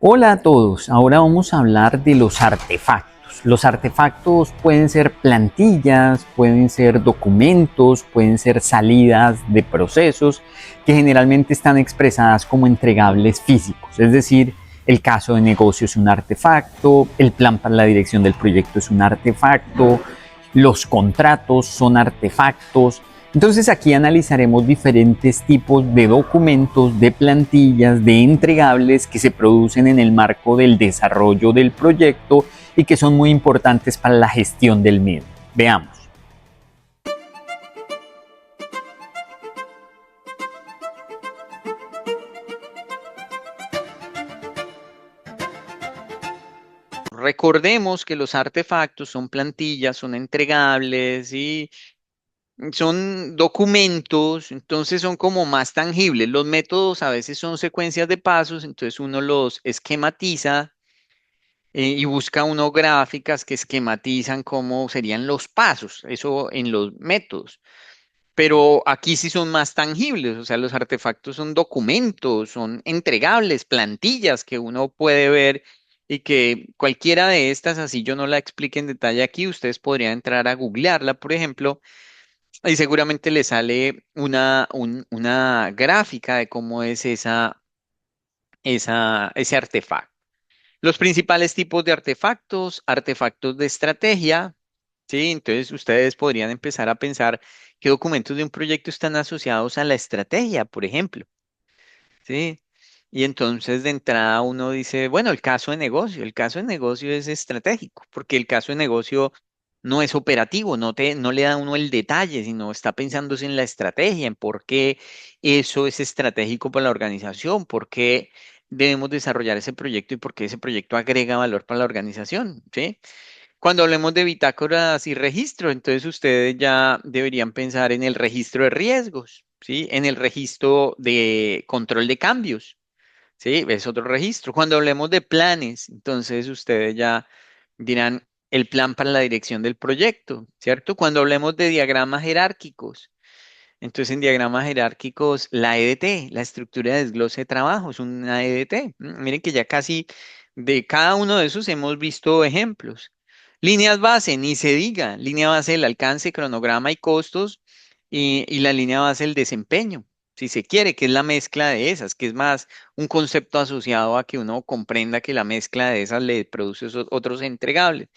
Hola a todos, ahora vamos a hablar de los artefactos. Los artefactos pueden ser plantillas, pueden ser documentos, pueden ser salidas de procesos que generalmente están expresadas como entregables físicos. Es decir, el caso de negocio es un artefacto, el plan para la dirección del proyecto es un artefacto, los contratos son artefactos. Entonces aquí analizaremos diferentes tipos de documentos, de plantillas, de entregables que se producen en el marco del desarrollo del proyecto y que son muy importantes para la gestión del mismo. Veamos. Recordemos que los artefactos son plantillas, son entregables y son documentos, entonces son como más tangibles. Los métodos a veces son secuencias de pasos, entonces uno los esquematiza y busca uno gráficas que esquematizan cómo serían los pasos, eso en los métodos. Pero aquí sí son más tangibles, o sea, los artefactos son documentos, son entregables, plantillas que uno puede ver y que cualquiera de estas, así yo no la explique en detalle aquí, ustedes podrían entrar a googlearla, por ejemplo, y seguramente le sale una gráfica de cómo es ese artefacto. Los principales tipos de artefactos, artefactos de estrategia, ¿sí? Entonces ustedes podrían empezar a pensar qué documentos de un proyecto están asociados a la estrategia, por ejemplo, ¿sí? Y entonces de entrada uno dice, bueno, el caso de negocio es estratégico, porque el caso de negocio no es operativo, no le da a uno el detalle, sino está pensándose en la estrategia, en por qué eso es estratégico para la organización, por qué debemos desarrollar ese proyecto y por qué ese proyecto agrega valor para la organización, ¿sí? Cuando hablemos de bitácoras y registro, entonces ustedes ya deberían pensar en el registro de riesgos, ¿sí? En el registro de control de cambios, ¿sí? Es otro registro. Cuando hablemos de planes, entonces ustedes ya dirán el plan para la dirección del proyecto, ¿cierto? Cuando hablemos de diagramas jerárquicos, entonces en diagramas jerárquicos, la EDT, la estructura de desglose de trabajo, es una EDT. Miren que ya casi de cada uno de esos hemos visto ejemplos. Líneas base, ni se diga, línea base el alcance, cronograma y costos, y la línea base el desempeño, si se quiere, que es la mezcla de esas, que es más un concepto asociado a que uno comprenda que la mezcla de esas le produce otros entregables.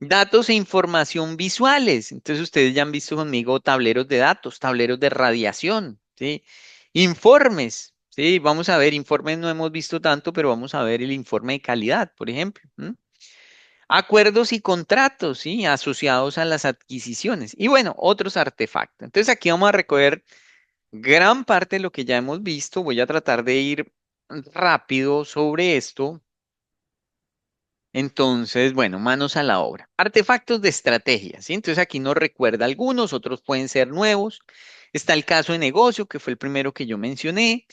Datos e información visuales. Entonces ustedes ya han visto conmigo tableros de datos, tableros de radiación, ¿sí? Informes, ¿sí? Vamos a ver, informes no hemos visto tanto, pero vamos a ver el informe de calidad, por ejemplo. Acuerdos y contratos, ¿sí? Asociados a las adquisiciones. Y bueno, otros artefactos. Entonces aquí vamos a recoger gran parte de lo que ya hemos visto. Voy a tratar de ir rápido sobre esto. Entonces, bueno, manos a la obra. Artefactos de estrategia, ¿sí? Entonces aquí nos recuerda algunos, otros pueden ser nuevos. Está el caso de negocio, que fue el primero que yo mencioné.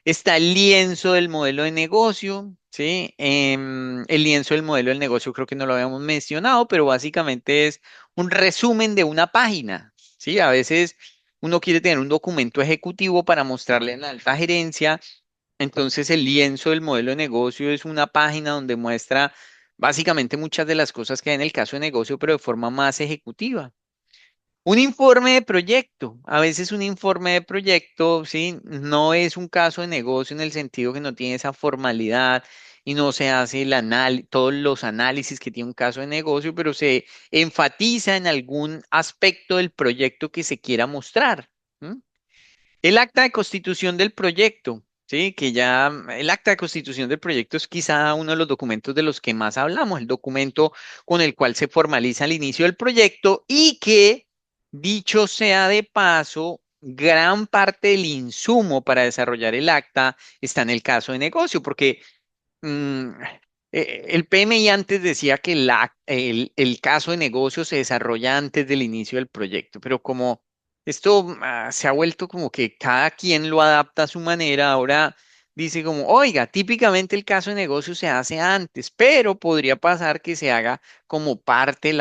Está el lienzo del modelo de negocio, ¿sí? El lienzo del modelo del negocio creo que no lo habíamos mencionado, pero básicamente es un resumen de una página, ¿sí? A veces uno quiere tener un documento ejecutivo para mostrarle en la alta gerencia. Entonces, el lienzo del modelo de negocio es una página donde muestra básicamente muchas de las cosas que hay en el caso de negocio, pero de forma más ejecutiva. Un informe de proyecto. A veces un informe de proyecto, sí, no es un caso de negocio en el sentido que no tiene esa formalidad y no se hace todos los análisis que tiene un caso de negocio, pero se enfatiza en algún aspecto del proyecto que se quiera mostrar. ¿M? El acta de constitución del proyecto, sí, que ya el acta de constitución del proyecto es quizá uno de los documentos de los que más hablamos, el documento con el cual se formaliza el inicio del proyecto y que, dicho sea de paso, gran parte del insumo para desarrollar el acta está en el caso de negocio, porque mm, el PMI antes decía que el caso de negocio se desarrolla antes del inicio del proyecto, pero como esto se ha vuelto como que cada quien lo adapta a su manera, ahora dice como, oiga, típicamente el caso de negocio se hace antes, pero podría pasar que se haga como parte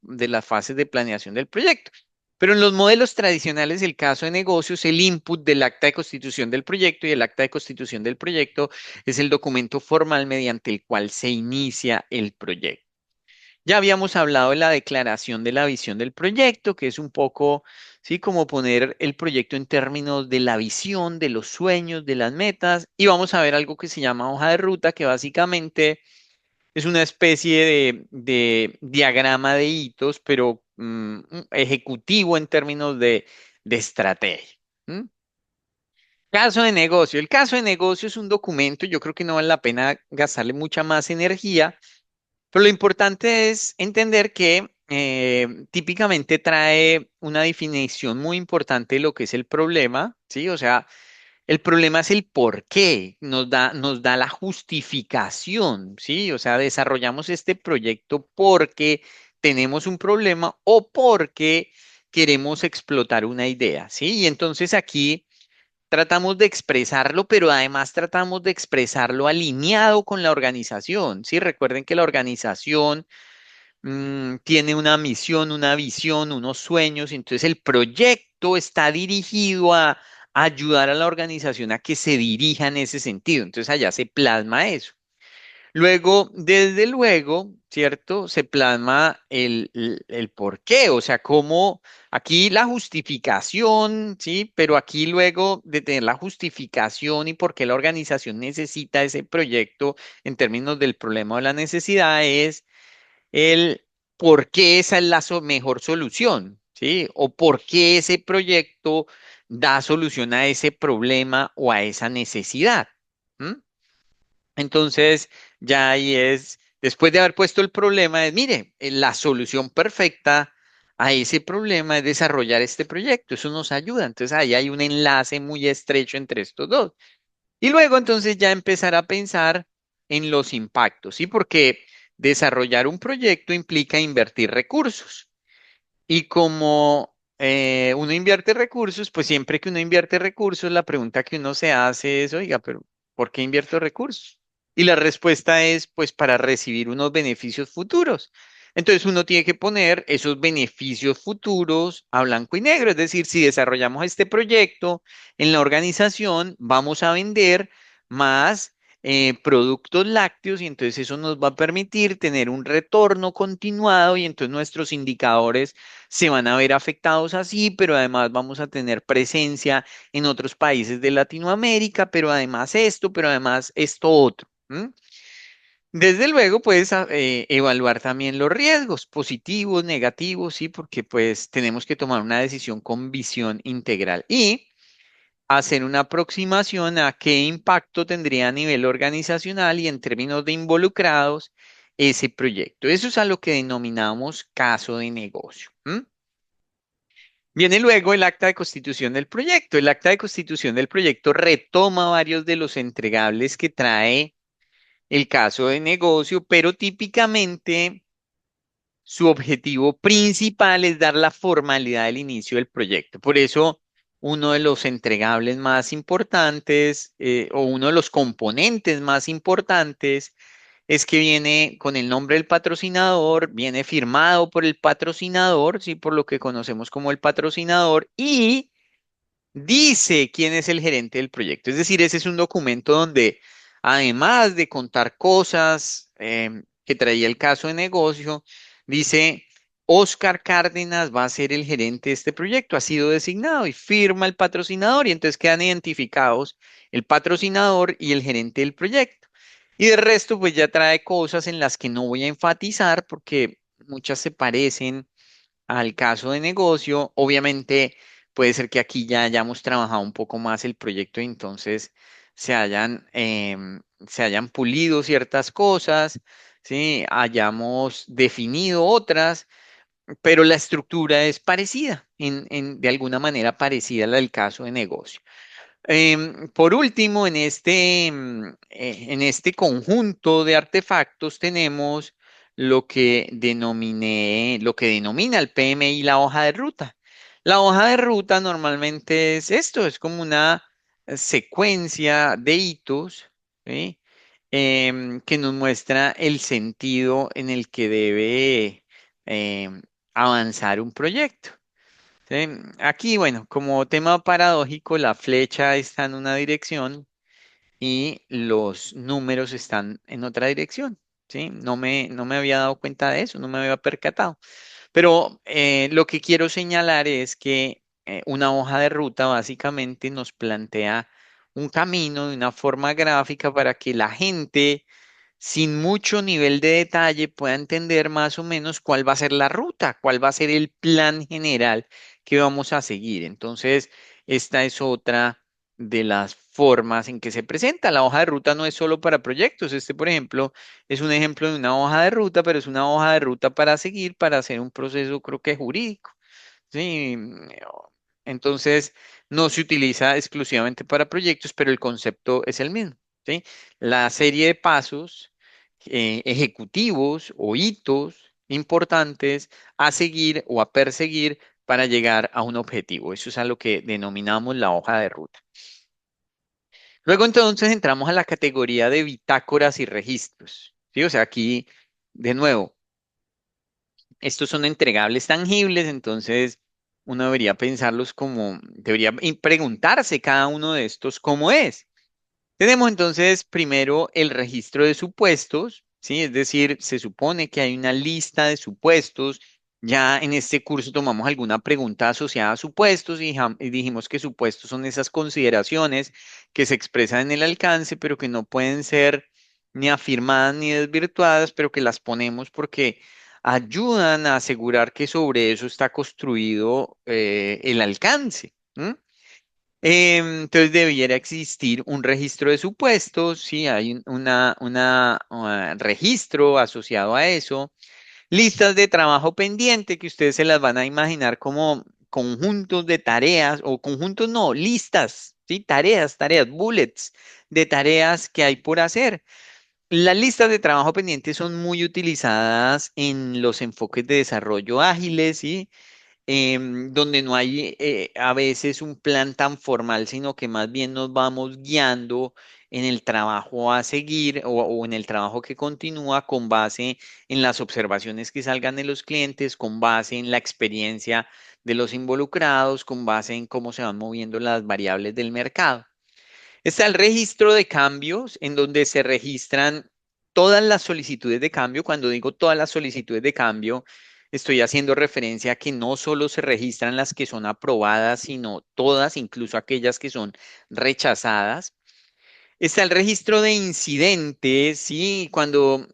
de las fases de planeación del proyecto. Pero en los modelos tradicionales, el caso de negocios, el input del acta de constitución del proyecto y el acta de constitución del proyecto es el documento formal mediante el cual se inicia el proyecto. Ya habíamos hablado de la declaración de la visión del proyecto, que es un poco, sí, como poner el proyecto en términos de la visión, de los sueños, de las metas. Y vamos a ver algo que se llama hoja de ruta, que básicamente es una especie de diagrama de hitos, pero ejecutivo en términos de estrategia. ¿M? Caso de negocio. El caso de negocio es un documento, yo creo que no vale la pena gastarle mucha más energía, pero lo importante es entender que típicamente trae una definición muy importante de lo que es el problema, ¿sí? O sea, el problema es el por qué, nos da la justificación, ¿sí? O sea, desarrollamos este proyecto porque tenemos un problema o porque queremos explotar una idea, ¿sí? Y entonces aquí tratamos de expresarlo, pero además tratamos de expresarlo alineado con la organización, ¿sí? Recuerden que la organización tiene una misión, una visión, unos sueños, entonces el proyecto está dirigido a ayudar a la organización a que se dirija en ese sentido. Entonces allá se plasma eso. Luego, desde luego, ¿cierto? Se plasma el por qué, o sea, cómo aquí la justificación, ¿sí? Pero aquí luego de tener la justificación y por qué la organización necesita ese proyecto en términos del problema o la necesidad es el por qué esa es la mejor solución, ¿sí? O por qué ese proyecto da solución a ese problema o a esa necesidad. ¿M? Entonces, ya ahí es, después de haber puesto el problema, es, mire, la solución perfecta a ese problema es desarrollar este proyecto. Eso nos ayuda. Entonces, ahí hay un enlace muy estrecho entre estos dos. Y luego entonces ya empezar a pensar en los impactos, ¿sí? Porque desarrollar un proyecto implica invertir recursos. Y como uno invierte recursos, pues siempre que uno invierte recursos, la pregunta que uno se hace es, oiga, pero ¿por qué invierto recursos? Y la respuesta es, pues para recibir unos beneficios futuros. Entonces uno tiene que poner esos beneficios futuros a blanco y negro. Es decir, si desarrollamos este proyecto en la organización, vamos a vender más productos lácteos y entonces eso nos va a permitir tener un retorno continuado y entonces nuestros indicadores se van a ver afectados así, pero además vamos a tener presencia en otros países de Latinoamérica, pero además esto, pero además esto otro. ¿M? Desde luego puedes evaluar también los riesgos positivos, negativos, sí, porque pues tenemos que tomar una decisión con visión integral y hacer una aproximación a qué impacto tendría a nivel organizacional y en términos de involucrados ese proyecto. Eso es a lo que denominamos caso de negocio. ¿M? Viene luego el acta de constitución del proyecto. El acta de constitución del proyecto retoma varios de los entregables que trae el caso de negocio, pero típicamente su objetivo principal es dar la formalidad del inicio del proyecto. Por eso, uno de los entregables más importantes o uno de los componentes más importantes es que viene con el nombre del patrocinador, viene firmado por el patrocinador, sí, por lo que conocemos como el patrocinador, y dice quién es el gerente del proyecto. Es decir, ese es un documento donde, además de contar cosas que traía el caso de negocio, dice, Oscar Cárdenas va a ser el gerente de este proyecto, ha sido designado y firma el patrocinador y entonces quedan identificados el patrocinador y el gerente del proyecto. Y de resto, pues ya trae cosas en las que no voy a enfatizar porque muchas se parecen al caso de negocio. Obviamente puede ser que aquí ya hayamos trabajado un poco más el proyecto y entonces se hayan pulido ciertas cosas, ¿sí? Hayamos definido otras, pero la estructura es parecida, de alguna manera parecida a la del caso de negocio. Por último, en este conjunto de artefactos tenemos lo que denomina el PMI la hoja de ruta. La hoja de ruta normalmente es esto, es como una secuencia de hitos, ¿sí? Que nos muestra el sentido en el que debe avanzar un proyecto. ¿Sí? Aquí, bueno, como tema paradójico, la flecha está en una dirección y los números están en otra dirección. ¿Sí? No me había dado cuenta de eso, no me había percatado. Pero lo que quiero señalar es que una hoja de ruta básicamente nos plantea un camino de una forma gráfica para que la gente sin mucho nivel de detalle pueda entender más o menos cuál va a ser la ruta, cuál va a ser el plan general que vamos a seguir. Entonces, esta es otra de las formas en que se presenta. La hoja de ruta no es solo para proyectos. Este, por ejemplo, es un ejemplo de una hoja de ruta, pero es una hoja de ruta para seguir, para hacer un proceso, creo que jurídico. Sí, entonces no se utiliza exclusivamente para proyectos, pero el concepto es el mismo, ¿sí? La serie de pasos ejecutivos o hitos importantes a seguir o a perseguir para llegar a un objetivo. Eso es a lo que denominamos la hoja de ruta. Luego entonces entramos a la categoría de bitácoras y registros, ¿sí? O sea, aquí, de nuevo, estos son entregables tangibles, entonces uno debería pensarlos como, debería preguntarse cada uno de estos cómo es. Tenemos entonces primero el registro de supuestos, ¿sí? Es decir, se supone que hay una lista de supuestos. Ya en este curso tomamos alguna pregunta asociada a supuestos y dijimos que supuestos son esas consideraciones que se expresan en el alcance, pero que no pueden ser ni afirmadas ni desvirtuadas, pero que las ponemos porque ayudan a asegurar que sobre eso está construido el alcance. ¿M? Entonces debiera existir un registro de supuestos, sí, hay registro asociado a eso, listas de trabajo pendiente que ustedes se las van a imaginar como conjuntos de tareas o conjuntos no, listas, sí, tareas, bullets de tareas que hay por hacer. Las listas de trabajo pendiente son muy utilizadas en los enfoques de desarrollo ágiles, ¿sí? Donde no hay a veces un plan tan formal, sino que más bien nos vamos guiando en el trabajo a seguir o en el trabajo que continúa con base en las observaciones que salgan de los clientes, con base en la experiencia de los involucrados, con base en cómo se van moviendo las variables del mercado. Está el registro de cambios, en donde se registran todas las solicitudes de cambio. Cuando digo todas las solicitudes de cambio, estoy haciendo referencia a que no solo se registran las que son aprobadas, sino todas, incluso aquellas que son rechazadas. Está el registro de incidentes, sí, cuando,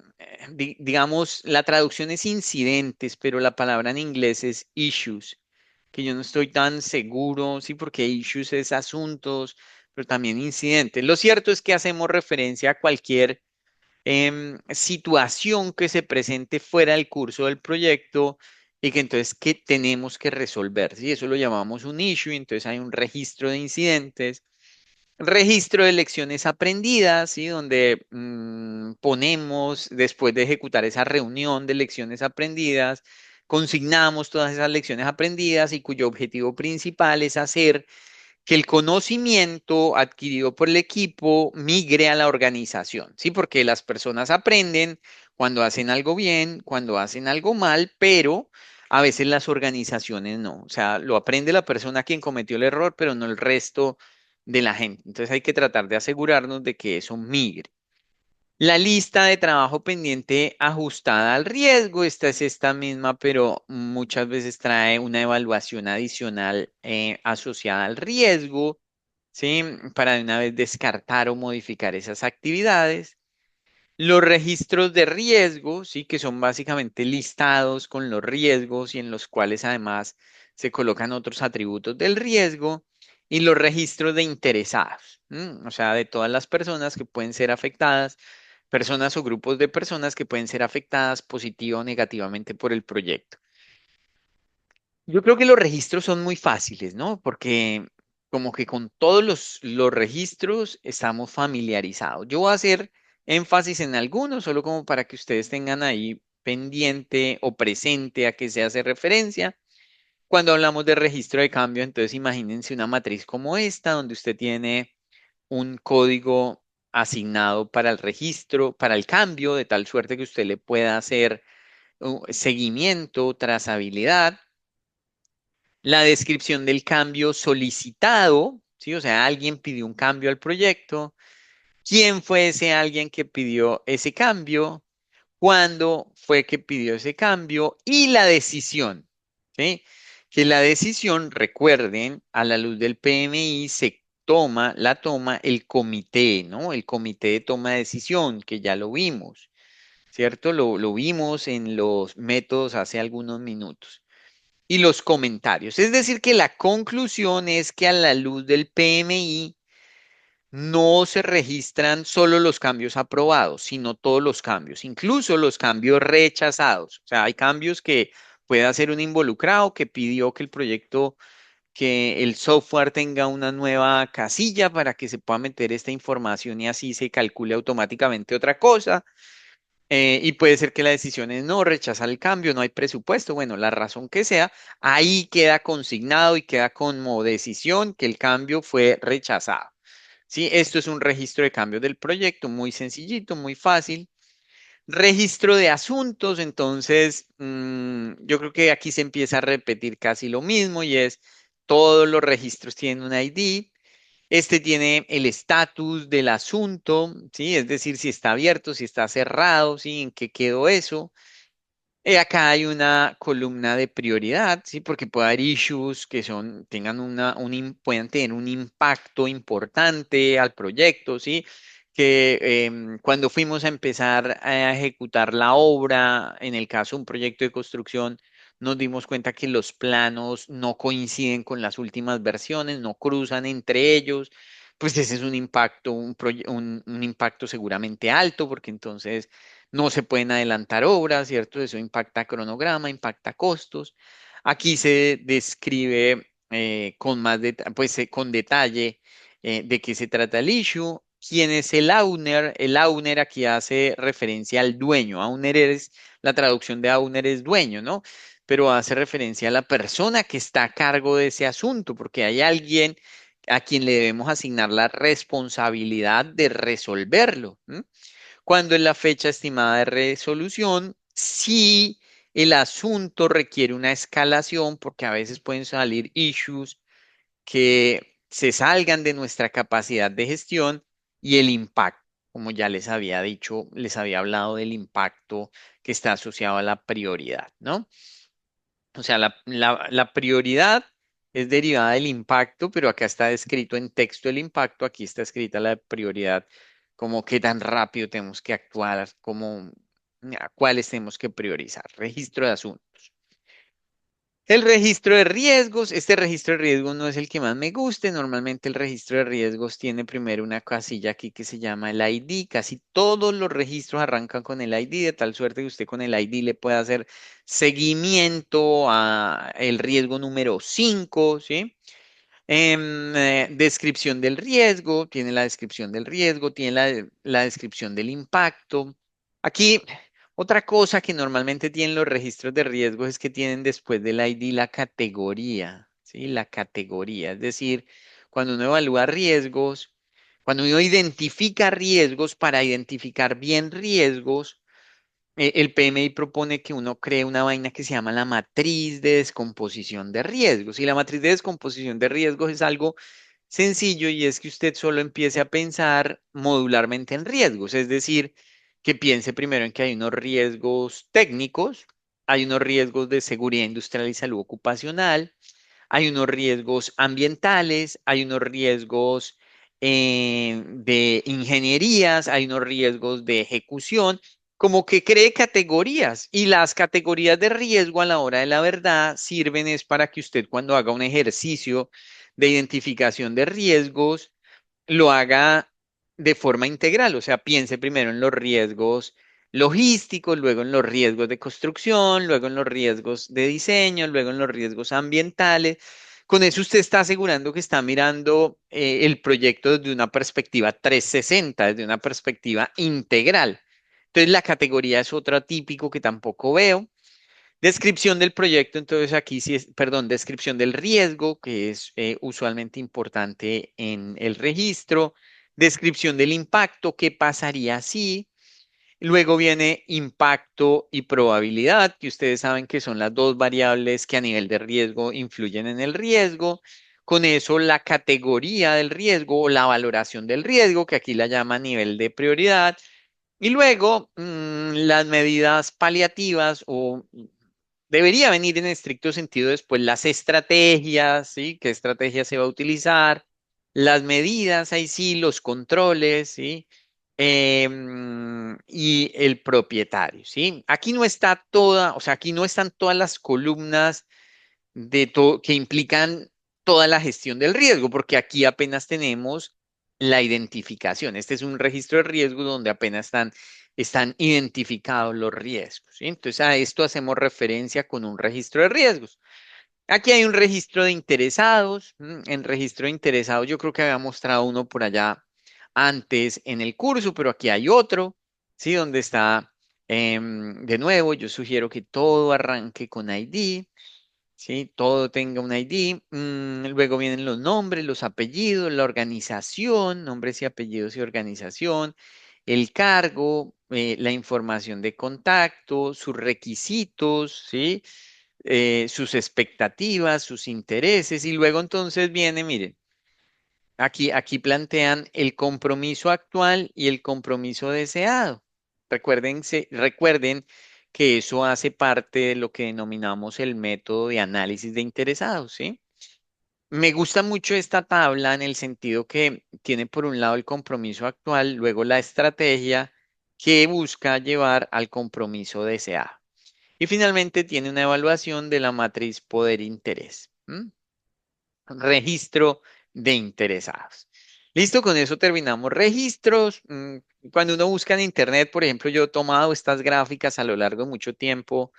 digamos, la traducción es incidentes, pero la palabra en inglés es issues, que yo no estoy tan seguro, sí, porque issues es asuntos, pero también incidentes. Lo cierto es que hacemos referencia a cualquier situación que se presente fuera del curso del proyecto y que entonces que tenemos que resolver, sí, eso lo llamamos un issue, entonces hay un registro de incidentes. Registro de lecciones aprendidas, ¿sí? Donde ponemos, después de ejecutar esa reunión de lecciones aprendidas, consignamos todas esas lecciones aprendidas y cuyo objetivo principal es hacer que el conocimiento adquirido por el equipo migre a la organización, ¿sí? Porque las personas aprenden cuando hacen algo bien, cuando hacen algo mal, pero a veces las organizaciones no. O sea, lo aprende la persona quien cometió el error, pero no el resto de la gente. Entonces hay que tratar de asegurarnos de que eso migre. La lista de trabajo pendiente ajustada al riesgo, esta es esta misma, pero muchas veces trae una evaluación adicional asociada al riesgo, ¿sí? Para de una vez descartar o modificar esas actividades. Los registros de riesgo, sí, que son básicamente listados con los riesgos y en los cuales además se colocan otros atributos del riesgo. Y los registros de interesados, o sea, de todas las personas que pueden ser afectadas, personas o grupos de personas que pueden ser afectadas positiva o negativamente por el proyecto. Yo creo que los registros son muy fáciles, ¿no? Porque como que con todos los registros estamos familiarizados. Yo voy a hacer énfasis en algunos, solo como para que ustedes tengan ahí pendiente o presente a qué se hace referencia. Cuando hablamos de registro de cambio, entonces imagínense una matriz como esta, donde usted tiene un código asignado para el registro, para el cambio, de tal suerte que usted le pueda hacer seguimiento, trazabilidad. la descripción del cambio solicitado, ¿sí? O sea, alguien pidió un cambio al proyecto, quién fue ese alguien que pidió ese cambio, cuándo fue que pidió ese cambio y la decisión, ¿sí? Que la decisión, recuerden, a la luz del PMI la toma el comité, ¿no? El comité de toma de decisión, que ya lo vimos, ¿cierto? Lo vimos en los métodos hace algunos minutos. Y los comentarios. Es decir, que la conclusión es que a la luz del PMI no se registran solo los cambios aprobados, sino todos los cambios, incluso los cambios rechazados. O sea, hay cambios que puede hacer un involucrado que pidió que el proyecto, que el software tenga una nueva casilla para que se pueda meter esta información y así se calcule automáticamente otra cosa. Y puede ser que la decisión es no rechazar el cambio, no hay presupuesto, bueno, la razón que sea, ahí queda consignado y queda como decisión que el cambio fue rechazado. ¿Sí? Esto es un registro de cambios del proyecto, muy sencillito, muy fácil. Registro de asuntos, entonces yo creo que aquí se empieza a repetir casi lo mismo y es todos los registros tienen un ID. Este tiene el estatus del asunto, ¿sí? Es decir, si está abierto, si está cerrado, ¿sí? ¿En qué quedó eso? Acá hay una columna de prioridad, ¿sí? Porque puede haber issues que puedan tener un impacto importante al proyecto, ¿sí? Que cuando fuimos a empezar a ejecutar la obra, en el caso de un proyecto de construcción, nos dimos cuenta que los planos no coinciden con las últimas versiones, no cruzan entre ellos. Pues ese es un impacto, un impacto seguramente alto, porque entonces no se pueden adelantar obras, ¿cierto? Eso impacta cronograma, impacta costos. Aquí se describe con detalle de qué se trata el issue, quién es el owner. El owner aquí hace referencia al dueño. Owner es, la traducción de owner es dueño, ¿no? Pero hace referencia a la persona que está a cargo de ese asunto, porque hay alguien a quien le debemos asignar la responsabilidad de resolverlo. ¿M? Cuando es la fecha estimada de resolución, si el asunto requiere una escalación, porque a veces pueden salir issues que se salgan de nuestra capacidad de gestión y el impacto, como ya les había dicho, les había hablado del impacto que está asociado a la prioridad, ¿no? O sea, la prioridad es derivada del impacto, pero acá está descrito en texto el impacto, aquí está escrita la prioridad, como qué tan rápido tenemos que actuar, como a cuáles tenemos que priorizar. Registro de asuntos. El registro de riesgos, este registro de riesgos no es el que más me guste. Normalmente el registro de riesgos tiene primero una casilla aquí que se llama el ID. Casi todos los registros arrancan con el ID, de tal suerte que usted con el ID le puede hacer seguimiento a el riesgo número 5, ¿sí? Descripción del riesgo, tiene la descripción del riesgo, tiene la descripción del impacto. Aquí, otra cosa que normalmente tienen los registros de riesgos es que tienen después del ID la categoría, ¿sí? La categoría, es decir, cuando uno evalúa riesgos, cuando uno identifica riesgos, para identificar bien riesgos, el PMI propone que uno cree una vaina que se llama la matriz de descomposición de riesgos. Y la matriz de descomposición de riesgos es algo sencillo y es que usted solo empiece a pensar modularmente en riesgos, es decir, que piense primero en que hay unos riesgos técnicos, hay unos riesgos de seguridad industrial y salud ocupacional, hay unos riesgos ambientales, hay unos riesgos de ingenierías, hay unos riesgos de ejecución, como que cree categorías y las categorías de riesgo a la hora de la verdad sirven es para que usted cuando haga un ejercicio de identificación de riesgos lo haga de forma integral, o sea, piense primero en los riesgos logísticos, luego en los riesgos de construcción, luego en los riesgos de diseño, luego en los riesgos ambientales. Con eso usted está asegurando que está mirando el proyecto desde una perspectiva 360, desde una perspectiva integral. Entonces, la categoría es otro típico que tampoco veo. Descripción del proyecto, entonces aquí sí es, perdón, descripción del riesgo, que es usualmente importante en el registro. Descripción del impacto, qué pasaría si. Luego viene impacto y probabilidad, que ustedes saben que son las dos variables que a nivel de riesgo influyen en el riesgo. Con eso, la categoría del riesgo o la valoración del riesgo, que aquí la llama nivel de prioridad. Y luego, las medidas paliativas o debería venir en estricto sentido después las estrategias, ¿sí? ¿Qué estrategia se va a utilizar? Las medidas, ahí sí, los controles, ¿sí? Y el propietario, ¿sí? Aquí no está toda, o sea, aquí no están todas las columnas de que implican toda la gestión del riesgo, porque aquí apenas tenemos la identificación. Este es un registro de riesgo donde apenas están identificados los riesgos, ¿sí? Entonces a esto hacemos referencia con un registro de riesgos. Aquí hay un registro de interesados. En registro de interesados yo creo que había mostrado uno por allá antes en el curso, pero aquí hay otro, ¿sí? Donde está, de nuevo, yo sugiero que todo arranque con ID. ¿Sí? Todo tenga un ID. Luego vienen los nombres, los apellidos, la organización, nombres y apellidos y organización, el cargo, la información de contacto, sus requisitos, ¿sí? Sus expectativas, sus intereses. Y luego entonces viene, miren, aquí plantean el compromiso actual y el compromiso deseado. Recuerden que eso hace parte de lo que denominamos el método de análisis de interesados, ¿sí? Me gusta mucho esta tabla en el sentido que tiene por un lado el compromiso actual, luego la estrategia que busca llevar al compromiso deseado. Y finalmente tiene una evaluación de la matriz poder-interés. Registro de interesados. Listo, con eso terminamos registros. Cuando uno busca en internet, por ejemplo, yo he tomado estas gráficas a lo largo de mucho tiempo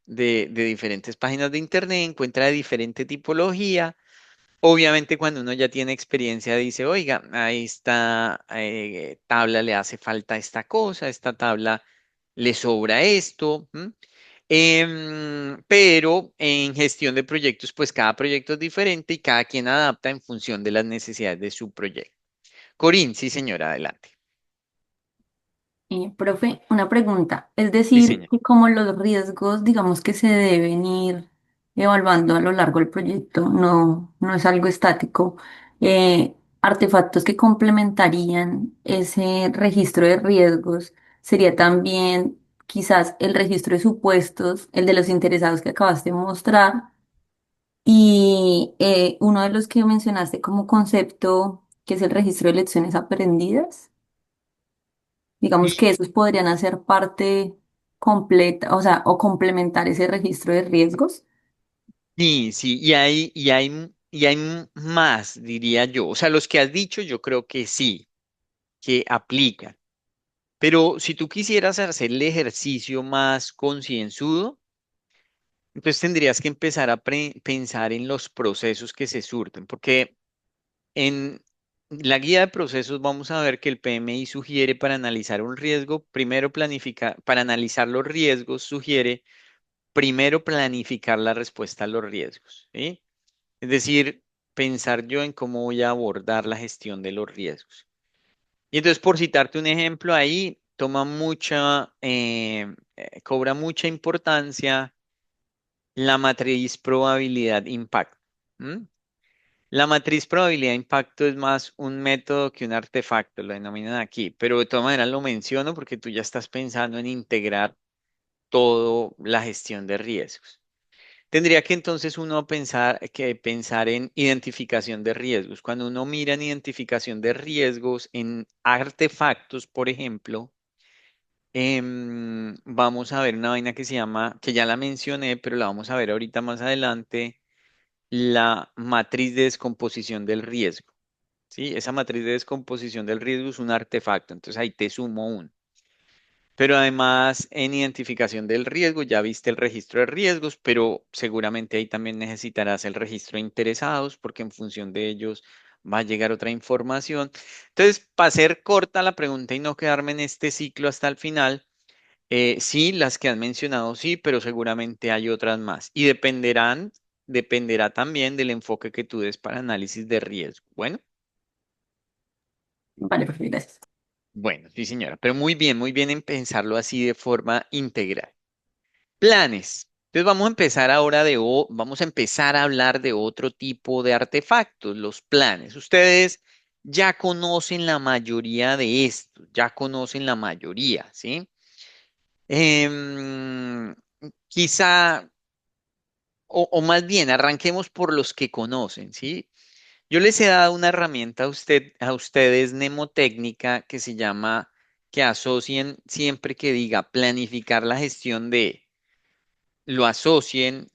de diferentes páginas de internet, encuentra de diferente tipología. Obviamente, cuando uno ya tiene experiencia, dice, oiga, a esta tabla le hace falta esta cosa, esta tabla le sobra esto. Pero en gestión de proyectos, pues cada proyecto es diferente y cada quien adapta en función de las necesidades de su proyecto. Corín, sí, señora, adelante. Profe, una pregunta. Es Sí, decir, señor. que como los riesgos, digamos que se deben ir evaluando a lo largo del proyecto, no es algo estático, artefactos que complementarían ese registro de riesgos sería también quizás el registro de supuestos, el de los interesados que acabaste de mostrar, y uno de los que mencionaste como concepto, que es el registro de lecciones aprendidas. Digamos que esos podrían hacer parte completa, o sea, o complementar ese registro de riesgos. Sí, sí, y hay más, diría yo. O sea, los que has dicho, yo creo que sí, que aplican. Pero si tú quisieras hacer el ejercicio más concienzudo, entonces tendrías que empezar a pensar en los procesos que se surten, porque en la guía de procesos vamos a ver que el PMI sugiere para analizar un riesgo, primero planificar, para analizar los riesgos, sugiere primero planificar la respuesta a los riesgos, ¿sí? Es decir, pensar yo en cómo voy a abordar la gestión de los riesgos. Y entonces, por citarte un ejemplo ahí, cobra mucha importancia la matriz probabilidad-impacto. La matriz probabilidad-impacto es más un método que un artefacto, lo denominan aquí, pero de todas maneras lo menciono porque tú ya estás pensando en integrar toda la gestión de riesgos. Tendría que entonces uno pensar en identificación de riesgos. Cuando uno mira en identificación de riesgos en artefactos, por ejemplo, vamos a ver una vaina que se llama, que ya la mencioné, pero la vamos a ver ahorita más adelante, la matriz de descomposición del riesgo. ¿Sí? Esa matriz de descomposición del riesgo es un artefacto, entonces ahí te sumo uno. Pero además, en identificación del riesgo, ya viste el registro de riesgos, pero seguramente ahí también necesitarás el registro de interesados, porque en función de ellos va a llegar otra información. Entonces, para hacer corta la pregunta y no quedarme en este ciclo hasta el final, sí, las que han mencionado, sí, pero seguramente hay otras más. Y dependerá también del enfoque que tú des para análisis de riesgo. Bueno. Vale, perfecto, gracias. Bueno, sí, señora, pero muy bien en pensarlo así de forma integral. Planes. Entonces vamos a empezar ahora vamos a empezar a hablar de otro tipo de artefactos, los planes. Ustedes ya conocen la mayoría de estos, ya conocen la mayoría, ¿sí? Em, quizá, o más bien, arranquemos por los que conocen, ¿sí? Yo les he dado una herramienta a ustedes mnemotécnica que se llama que asocien siempre que diga planificar la gestión de, lo asocien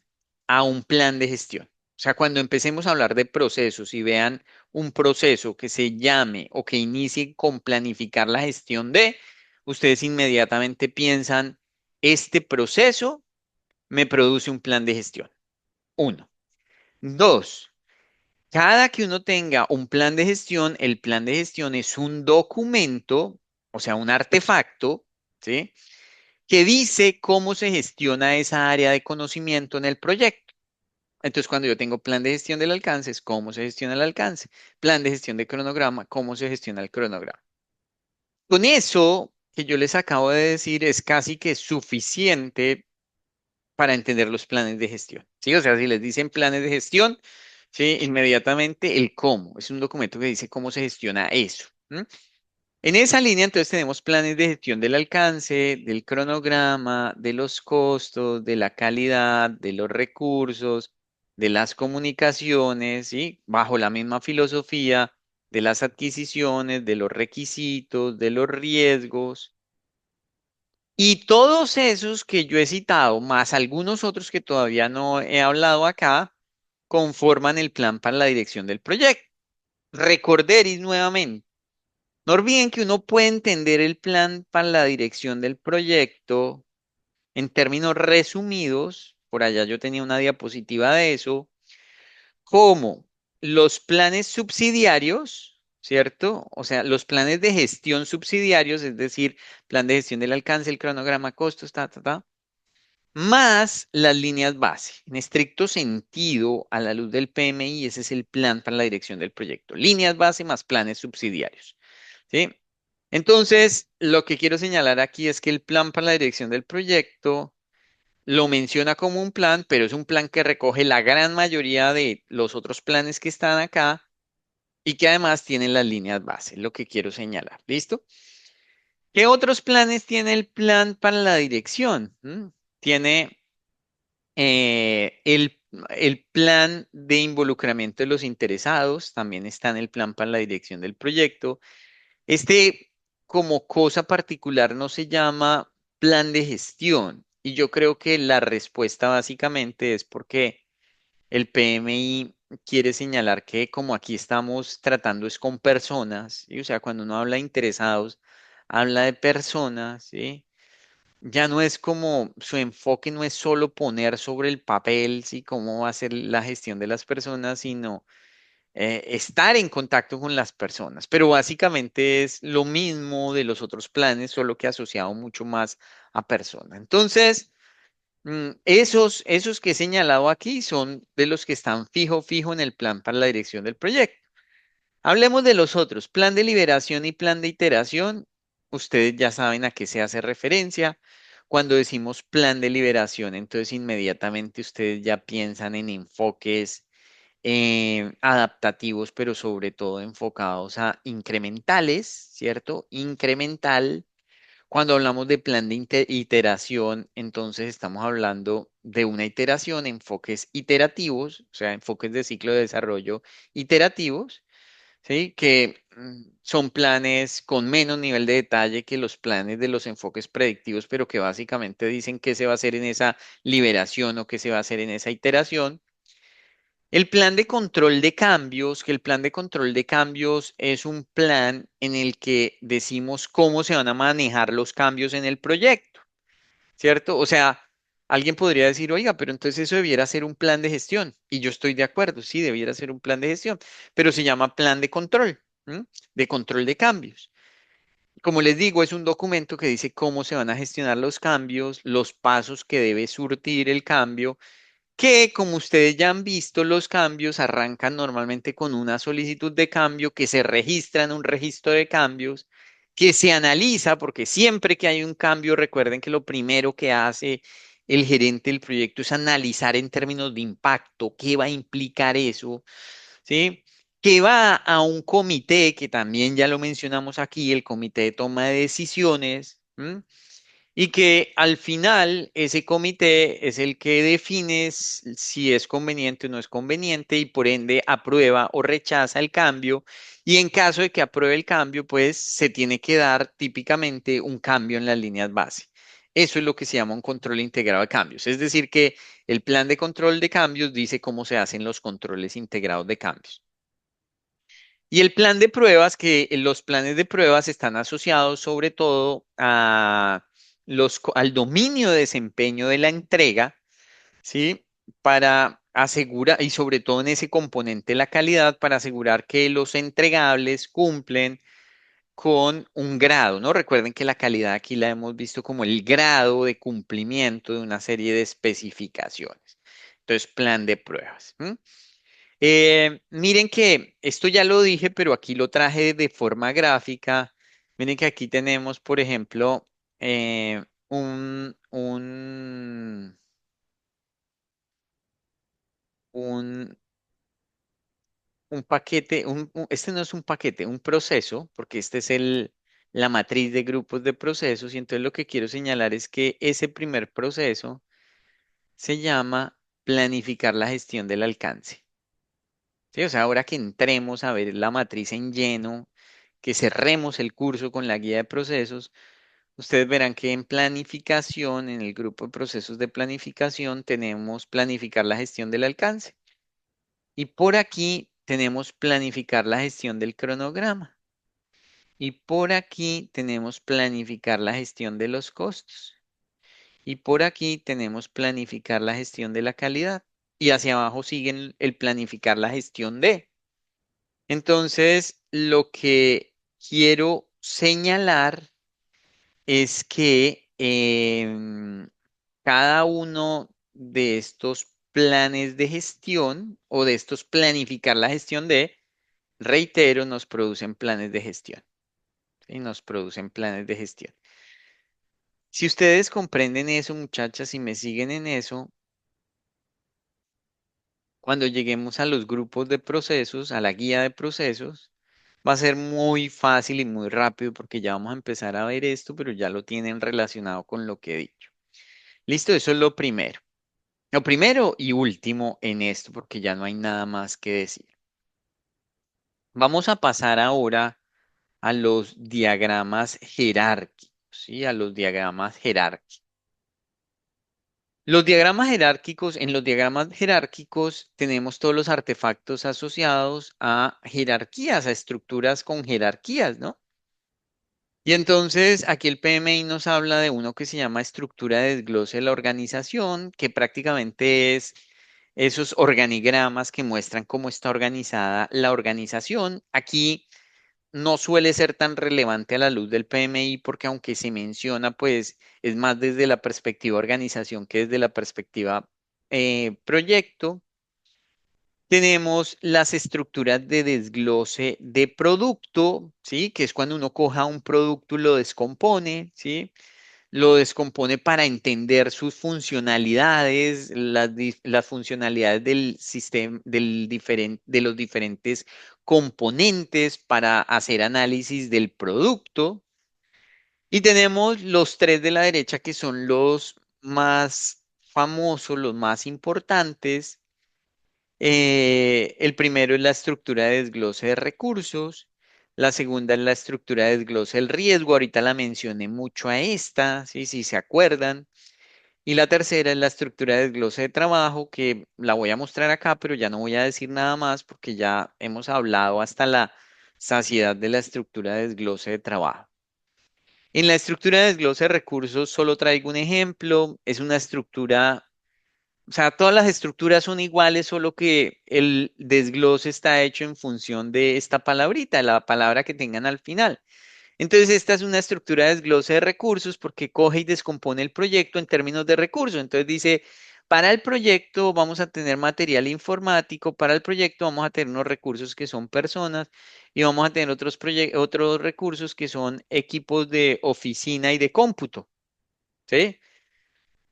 a un plan de gestión. O sea, cuando empecemos a hablar de procesos y vean un proceso que se llame o que inicie con planificar la gestión de, ustedes inmediatamente piensan, este proceso me produce un plan de gestión. Uno. Dos. Cada que uno tenga un plan de gestión, el plan de gestión es un documento, o sea, un artefacto, ¿sí? Que dice cómo se gestiona esa área de conocimiento en el proyecto. Entonces, cuando yo tengo plan de gestión del alcance, es cómo se gestiona el alcance. Plan de gestión de cronograma, cómo se gestiona el cronograma. Con eso que yo les acabo de decir es casi que suficiente para entender los planes de gestión. ¿Sí? O sea, si les dicen planes de gestión, ¿sí? Inmediatamente el cómo. Es un documento que dice cómo se gestiona eso. ¿M? En esa línea, entonces, tenemos planes de gestión del alcance, del cronograma, de los costos, de la calidad, de los recursos, de las comunicaciones, ¿sí? Bajo la misma filosofía de las adquisiciones, de los requisitos, de los riesgos. Y todos esos que yo he citado, más algunos otros que todavía no he hablado acá, conforman el plan para la dirección del proyecto. Recorderis nuevamente. No olviden que uno puede entender el plan para la dirección del proyecto en términos resumidos, por allá yo tenía una diapositiva de eso, como los planes subsidiarios, ¿cierto? O sea, los planes de gestión subsidiarios, es decir, plan de gestión del alcance, el cronograma, costos, más las líneas base. En estricto sentido, a la luz del PMI, ese es el plan para la dirección del proyecto. Líneas base más planes subsidiarios. ¿Sí? Entonces, lo que quiero señalar aquí es que el plan para la dirección del proyecto lo menciona como un plan, pero es un plan que recoge la gran mayoría de los otros planes que están acá y que además tiene las líneas base, lo que quiero señalar. ¿Listo? ¿Qué otros planes tiene el plan para la dirección? Tiene el plan de involucramiento de los interesados, también está en el plan para la dirección del proyecto. Este, como cosa particular, no se llama plan de gestión. Y yo creo que la respuesta básicamente es porque el PMI quiere señalar que como aquí estamos tratando es con personas, ¿sí? O sea, cuando uno habla de interesados, habla de personas, ¿sí? Ya no es como su enfoque no es solo poner sobre el papel, ¿sí? Cómo va a ser la gestión de las personas, sino estar en contacto con las personas, pero básicamente es lo mismo de los otros planes, solo que asociado mucho más a personas. Entonces, esos que he señalado aquí son de los que están fijo en el plan para la dirección del proyecto. Hablemos de los otros, plan de liberación y plan de iteración. Ustedes ya saben a qué se hace referencia. Cuando decimos plan de liberación, entonces inmediatamente ustedes ya piensan en enfoques adaptativos, pero sobre todo enfocados a incrementales, ¿cierto? Incremental. Cuando hablamos de plan de iteración, entonces estamos hablando de una iteración, enfoques iterativos, o sea, enfoques de ciclo de desarrollo iterativos, ¿sí? Que son planes con menos nivel de detalle que los planes de los enfoques predictivos, pero que básicamente dicen qué se va a hacer en esa liberación o qué se va a hacer en esa iteración. El plan de control de cambios, que el plan de control de cambios es un plan en el que decimos cómo se van a manejar los cambios en el proyecto, ¿cierto? O sea, alguien podría decir, oiga, pero entonces eso debiera ser un plan de gestión. Y yo estoy de acuerdo, sí, debiera ser un plan de gestión, pero se llama plan de control, ¿m? De control de cambios. Como les digo, es un documento que dice cómo se van a gestionar los cambios, los pasos que debe surtir el cambio que como ustedes ya han visto, los cambios arrancan normalmente con una solicitud de cambio que se registra en un registro de cambios que se analiza, porque siempre que hay un cambio, recuerden que lo primero que hace el gerente del proyecto es analizar en términos de impacto, qué va a implicar eso, ¿sí? Que va a un comité, que también ya lo mencionamos aquí, el comité de toma de decisiones, ¿m? Y que al final ese comité es el que define si es conveniente o no es conveniente y por ende aprueba o rechaza el cambio. Y en caso de que apruebe el cambio, pues se tiene que dar típicamente un cambio en las líneas base. Eso es lo que se llama un control integrado de cambios. Es decir, que el plan de control de cambios dice cómo se hacen los controles integrados de cambios. Y el plan de pruebas, que los planes de pruebas están asociados sobre todo a al dominio de desempeño de la entrega, ¿sí? Para asegurar, y sobre todo en ese componente la calidad, para asegurar que los entregables cumplen con un grado, ¿no? Recuerden que la calidad aquí la hemos visto como el grado de cumplimiento de una serie de especificaciones. Entonces, plan de pruebas. Miren que esto ya lo dije, pero aquí lo traje de forma gráfica. Miren que aquí tenemos, por ejemplo, un, un paquete, este no es un paquete, un proceso, porque este es la matriz de grupos de procesos. Y entonces lo que quiero señalar es que ese primer proceso se llama planificar la gestión del alcance. Sí, o sea, ahora que entremos a ver la matriz en lleno, que cerremos el curso con la guía de procesos, ustedes verán que en planificación, en el grupo de procesos de planificación, tenemos planificar la gestión del alcance. Y por aquí tenemos planificar la gestión del cronograma. Y por aquí tenemos planificar la gestión de los costos. Y por aquí tenemos planificar la gestión de la calidad. Y hacia abajo siguen el planificar la gestión de. Entonces, lo que quiero señalar es que cada uno de estos planes de gestión o de estos planificar la gestión de, reitero, nos producen planes de gestión. Y nos producen planes de gestión. Si ustedes comprenden eso, muchachas, y me siguen en eso, cuando lleguemos a los grupos de procesos, a la guía de procesos, va a ser muy fácil y muy rápido porque ya vamos a empezar a ver esto, pero ya lo tienen relacionado con lo que he dicho. Listo, eso es lo primero. Lo primero y último en esto, porque ya no hay nada más que decir. Vamos a pasar ahora a los diagramas jerárquicos, ¿sí? A los diagramas jerárquicos. En los diagramas jerárquicos tenemos todos los artefactos asociados a jerarquías, a estructuras con jerarquías, ¿no? Y entonces aquí el PMI nos habla de uno que se llama estructura de desglose de la organización, que prácticamente es esos organigramas que muestran cómo está organizada la organización. Aquí no suele ser tan relevante a la luz del PMI porque aunque se menciona, pues es más desde la perspectiva organización que desde la perspectiva proyecto. Tenemos las estructuras de desglose de producto, ¿sí? Que es cuando uno coja un producto y lo descompone, ¿sí? Lo descompone para entender sus funcionalidades, las funcionalidades del sistema, de los diferentes componentes para hacer análisis del producto. Y tenemos los tres de la derecha que son los más famosos, los más importantes. El primero es la estructura de desglose de recursos. La segunda es la estructura de desglose del riesgo. Ahorita la mencioné mucho a esta, ¿sí? Si se acuerdan. Y la tercera es la estructura de desglose de trabajo, que la voy a mostrar acá, pero ya no voy a decir nada más porque ya hemos hablado hasta la saciedad de la estructura de desglose de trabajo. En la estructura de desglose de recursos solo traigo un ejemplo. Es una estructura, o sea, todas las estructuras son iguales, solo que el desglose está hecho en función de esta palabrita, la palabra que tengan al final. Entonces, esta es una estructura de desglose de recursos porque coge y descompone el proyecto en términos de recursos. Entonces dice, Para el proyecto vamos a tener material informático, para el proyecto vamos a tener unos recursos que son personas y vamos a tener otros recursos que son equipos de oficina y de cómputo, ¿sí?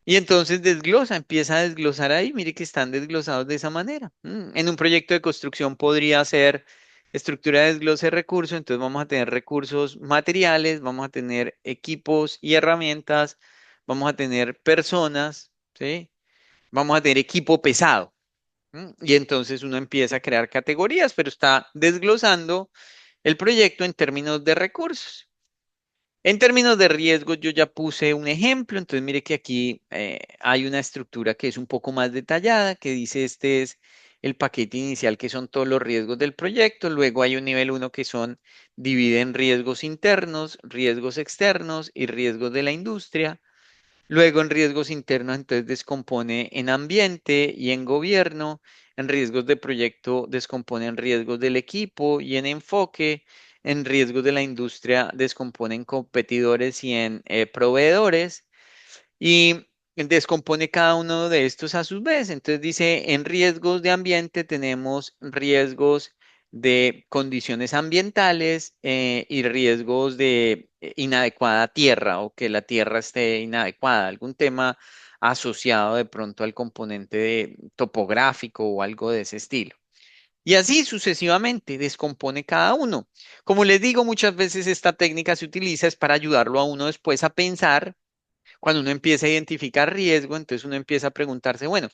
Y entonces desglosa, empieza a desglosar ahí, mire que están desglosados de esa manera. En un proyecto de construcción podría ser estructura de desglose de recursos, entonces vamos a tener recursos materiales, vamos a tener equipos y herramientas, vamos a tener personas, ¿sí? Vamos a tener equipo pesado. Y entonces uno empieza a crear categorías, pero está desglosando el proyecto en términos de recursos. En términos de riesgos, yo ya puse un ejemplo, entonces mire que aquí hay una estructura que es un poco más detallada, que dice este es el paquete inicial, que son todos los riesgos del proyecto. Luego hay un nivel uno que son, divide en riesgos internos, riesgos externos y riesgos de la industria. Luego en riesgos internos, entonces descompone en ambiente y en gobierno. En riesgos de proyecto descompone en riesgos del equipo y en enfoque. En riesgos de la industria descompone en competidores y en proveedores y descompone cada uno de estos a su vez. Entonces dice, en riesgos de ambiente tenemos riesgos de condiciones ambientales y riesgos de inadecuada tierra o que la tierra esté inadecuada, algún tema asociado de pronto al componente topográfico o algo de ese estilo. Y así sucesivamente descompone cada uno. Como les digo, muchas veces esta técnica se utiliza es para ayudarlo a uno después a pensar cuando uno empieza a identificar riesgo, entonces uno empieza a preguntarse, bueno,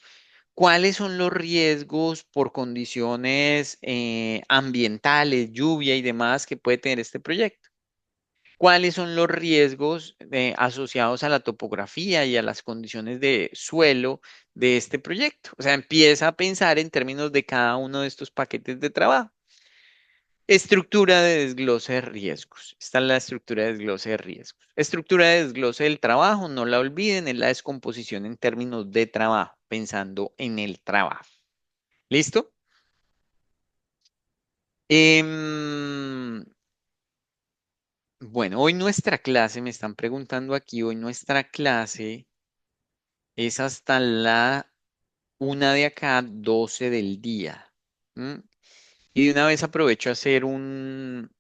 ¿cuáles son los riesgos por condiciones ambientales, lluvia y demás que puede tener este proyecto? ¿Cuáles son los riesgos asociados a la topografía y a las condiciones de suelo de este proyecto? O sea, empieza a pensar en términos de cada uno de estos paquetes de trabajo. Estructura de desglose de riesgos. Esta es la estructura de desglose de riesgos. Estructura de desglose del trabajo, no la olviden, es la descomposición en términos de trabajo, pensando en el trabajo. ¿Listo? Em, bueno, hoy nuestra clase, me están preguntando aquí, hoy nuestra clase es hasta la 1 de acá, 12 del día. ¿M? Y de una vez aprovecho a hacer un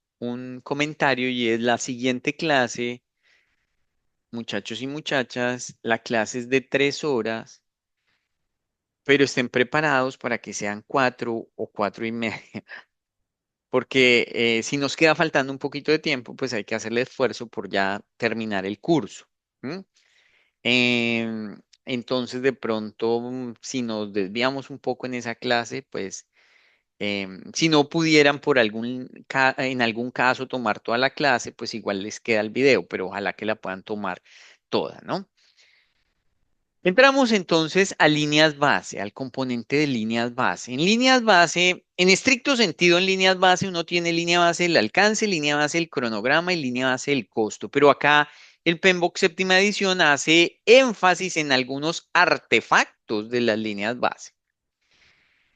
comentario y es la siguiente clase. Muchachos y muchachas, la clase es de 3 horas, pero estén preparados para que sean 4 o 4:30, porque si nos queda faltando un poquito de tiempo, pues hay que hacerle esfuerzo por ya terminar el curso. ¿M? Entonces, de pronto, si nos desviamos un poco en esa clase, pues si no pudieran en algún caso tomar toda la clase, pues igual les queda el video, pero ojalá que la puedan tomar toda, ¿no? Entramos entonces a líneas base, al componente de líneas base. En líneas base, en estricto sentido, en líneas base uno tiene línea base del alcance, línea base del cronograma y línea base del costo. Pero acá el PMBOK séptima edición hace énfasis en algunos artefactos de las líneas base.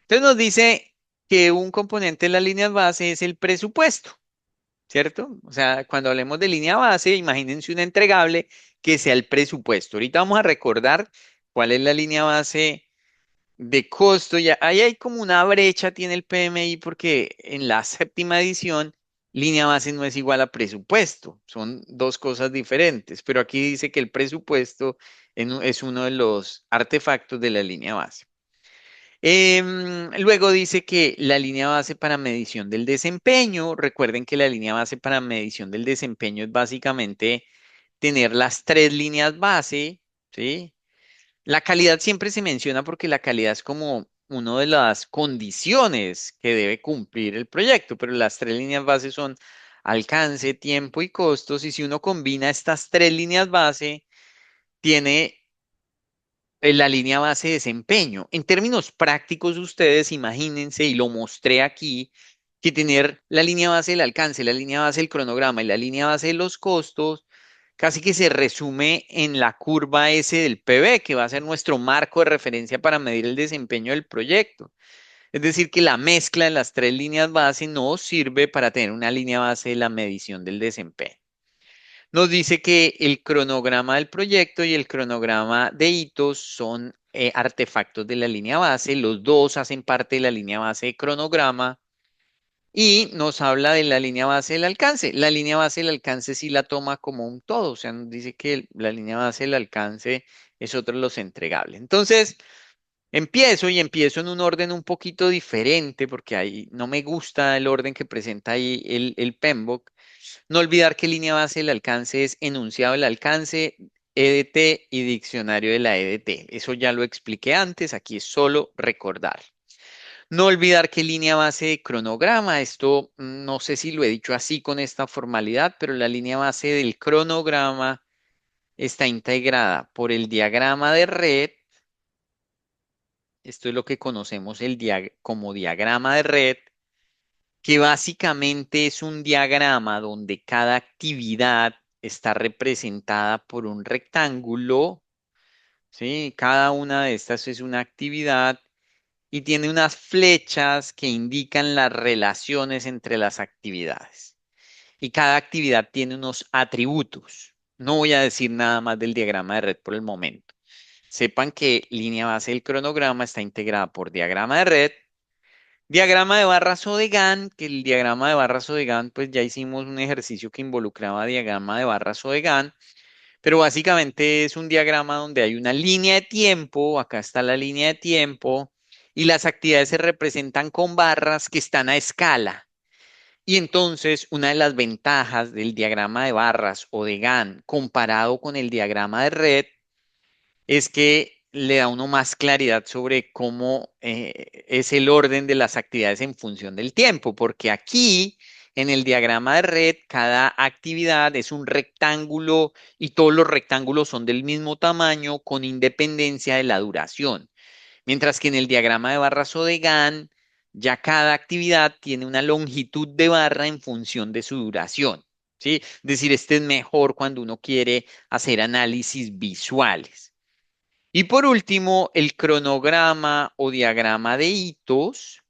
Entonces nos dice que un componente de las líneas base es el presupuesto, ¿cierto? O sea, cuando hablemos de línea base, imagínense un entregable que sea el presupuesto. Ahorita vamos a recordar cuál es la línea base de costo. Ya ahí hay como una brecha, tiene el PMI, porque en la séptima edición, línea base no es igual a presupuesto. Son dos cosas diferentes, pero aquí dice que el presupuesto es uno de los artefactos de la línea base. Luego dice que la línea base para medición del desempeño, recuerden que la línea base para medición del desempeño es básicamente tener las tres líneas base, ¿sí? La calidad siempre se menciona porque la calidad es como una de las condiciones que debe cumplir el proyecto, pero las tres líneas base son alcance, tiempo y costos, y si uno combina estas tres líneas base, tiene la línea base de desempeño. En términos prácticos, ustedes imagínense, y lo mostré aquí, que tener la línea base del alcance, la línea base del cronograma y la línea base de los costos, casi que se resume en la curva S del PB, que va a ser nuestro marco de referencia para medir el desempeño del proyecto. Es decir, que la mezcla de las tres líneas base nos sirve para tener una línea base de la medición del desempeño. Nos dice que el cronograma del proyecto y el cronograma de hitos son artefactos de la línea base, los dos hacen parte de la línea base de cronograma y nos habla de la línea base del alcance. La línea base del alcance sí la toma como un todo, o sea, nos dice que la línea base del alcance es otro de los entregables. Entonces, empiezo en un orden un poquito diferente porque ahí no me gusta el orden que presenta ahí el PMBOK. No olvidar que línea base del alcance es enunciado del alcance, EDT y diccionario de la EDT. Eso ya lo expliqué antes, aquí es solo recordar. No olvidar que línea base de cronograma, esto no sé si lo he dicho así con esta formalidad, pero la línea base del cronograma está integrada por el diagrama de red. Esto es lo que conocemos como diagrama de red, que básicamente es un diagrama donde cada actividad está representada por un rectángulo, ¿sí? Cada una de estas es una actividad y tiene unas flechas que indican las relaciones entre las actividades. Y cada actividad tiene unos atributos. No voy a decir nada más del diagrama de red por el momento. Sepan que línea base del cronograma está integrada por diagrama de red, diagrama de barras o de Gantt, que el diagrama de barras o de Gantt, pues ya hicimos un ejercicio que involucraba diagrama de barras o de Gantt, pero básicamente es un diagrama donde hay una línea de tiempo, acá está la línea de tiempo, y las actividades se representan con barras que están a escala. Y entonces, una de las ventajas del diagrama de barras o de Gantt comparado con el diagrama de red es que le da a uno más claridad sobre cómo es el orden de las actividades en función del tiempo, porque aquí en el diagrama de red cada actividad es un rectángulo y todos los rectángulos son del mismo tamaño con independencia de la duración, mientras que en el diagrama de barras o de Gantt ya cada actividad tiene una longitud de barra en función de su duración. ¿Sí? Es decir, este es mejor cuando uno quiere hacer análisis visuales. Y por último, el cronograma o diagrama de hitos,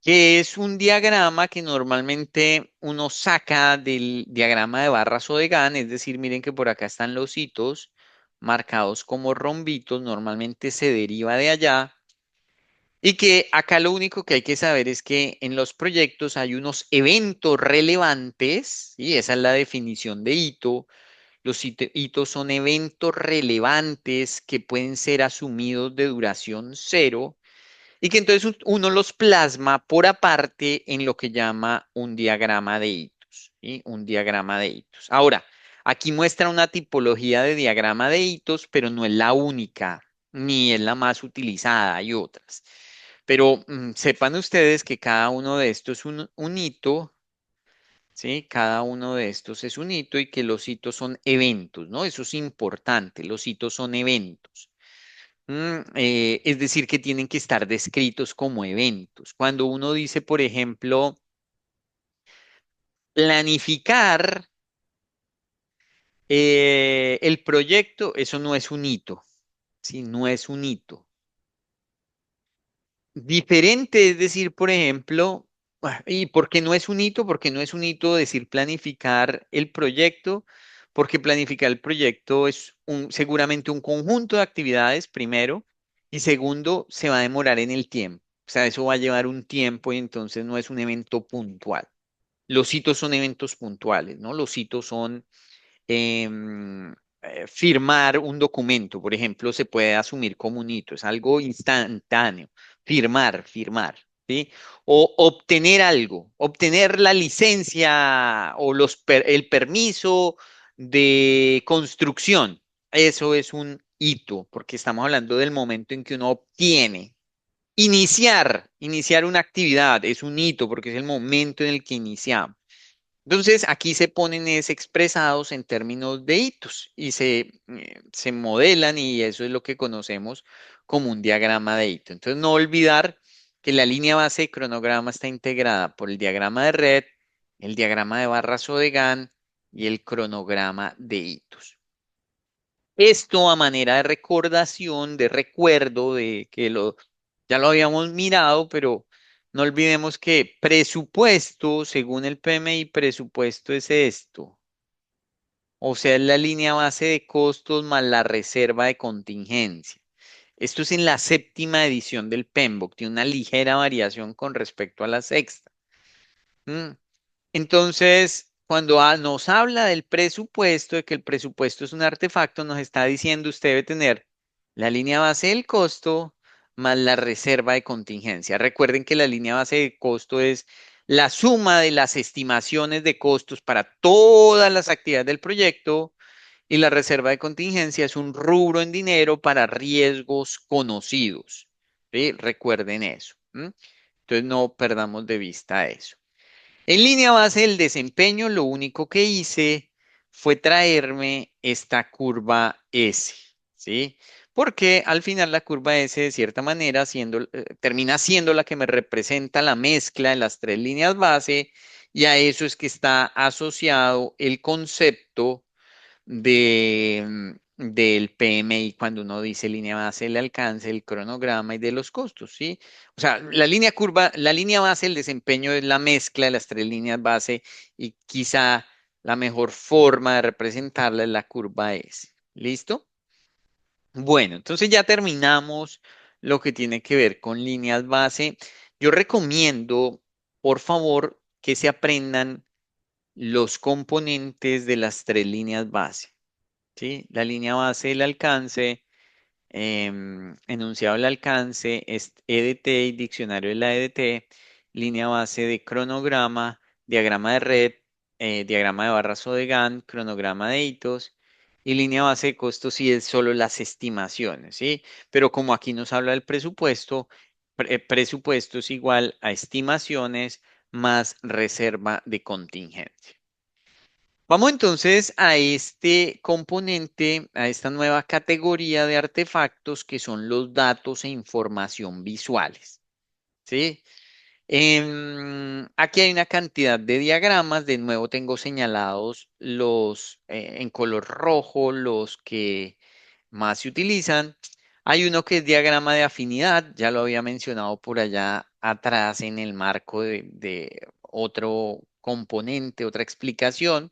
que es un diagrama que normalmente uno saca del diagrama de barras o de Gantt, es decir, miren que por acá están los hitos marcados como rombitos, normalmente se deriva de allá, y que acá lo único que hay que saber es que en los proyectos hay unos eventos relevantes, y esa es la definición de hito. Los hitos son eventos relevantes que pueden ser asumidos de duración cero y que entonces uno los plasma por aparte en lo que llama un diagrama de hitos, ¿sí? Un diagrama de hitos. Ahora, aquí muestra una tipología de diagrama de hitos, pero no es la única, ni es la más utilizada, hay otras. Pero sepan ustedes que cada uno de estos es un hito. ¿Sí? Cada uno de estos es un hito y que los hitos son eventos, ¿no? Eso es importante, los hitos son eventos. Es decir, que tienen que estar descritos como eventos. Cuando uno dice, por ejemplo, planificar el proyecto, eso no es un hito, ¿sí? No es un hito. Diferente es decir, por ejemplo, ¿y por qué no es un hito? Porque no es un hito decir planificar el proyecto, porque planificar el proyecto es seguramente un conjunto de actividades, primero, y segundo, se va a demorar en el tiempo. O sea, eso va a llevar un tiempo y entonces no es un evento puntual. Los hitos son eventos puntuales, ¿no? Los hitos son em, firmar un documento, por ejemplo, se puede asumir como un hito, es algo instantáneo. Firmar, ¿sí? O obtener algo, obtener la licencia o el permiso de construcción. Eso es un hito, porque estamos hablando del momento en que uno obtiene. Iniciar una actividad es un hito porque es el momento en el que iniciamos. Entonces, aquí se ponen es expresados en términos de hitos y se modelan y eso es lo que conocemos como un diagrama de hito. Entonces, no olvidar que la línea base de cronograma está integrada por el diagrama de red, el diagrama de barras o de Gantt y el cronograma de hitos. Esto a manera de recordación, de recuerdo, ya lo habíamos mirado, pero no olvidemos que presupuesto, según el PMI, presupuesto es esto, O sea, es la línea base de costos más la reserva de contingencia. Esto es en la séptima edición del PMBOK, tiene una ligera variación con respecto a la sexta. ¿M? Entonces, cuando nos habla del presupuesto, de que el presupuesto es un artefacto, nos está diciendo usted debe tener la línea base del costo más la reserva de contingencia. Recuerden que la línea base de costo es la suma de las estimaciones de costos para todas las actividades del proyecto y la reserva de contingencia es un rubro en dinero para riesgos conocidos. ¿Sí? Recuerden eso. Entonces, no perdamos de vista eso. En línea base del desempeño, lo único que hice fue traerme esta curva S, ¿sí? Porque al final la curva S, de cierta manera, termina siendo la que me representa la mezcla de las tres líneas base, y a eso es que está asociado el concepto del PMI cuando uno dice línea base, el alcance, el cronograma y de los costos, ¿sí? O sea, la línea base, el desempeño es la mezcla de las tres líneas base y quizá la mejor forma de representarla es la curva S. ¿Listo? Bueno, entonces ya terminamos lo que tiene que ver con líneas base. Yo recomiendo, por favor, que se aprendan los componentes de las tres líneas base. ¿Sí? La línea base del alcance, enunciado del alcance, es EDT y diccionario de la EDT, línea base de cronograma, diagrama de red, diagrama de barras o de Gantt, cronograma de hitos, y línea base de costos si es solo las estimaciones, ¿sí? Pero como aquí nos habla del presupuesto, presupuesto es igual a estimaciones más reserva de contingencia. Vamos entonces a este componente, a esta nueva categoría de artefactos que son los datos e información visuales. ¿Sí? Aquí hay una cantidad de diagramas. De nuevo tengo señalados los en color rojo, los que más se utilizan. Hay uno que es diagrama de afinidad, ya lo había mencionado por allá atrás en el marco de otro componente, otra explicación.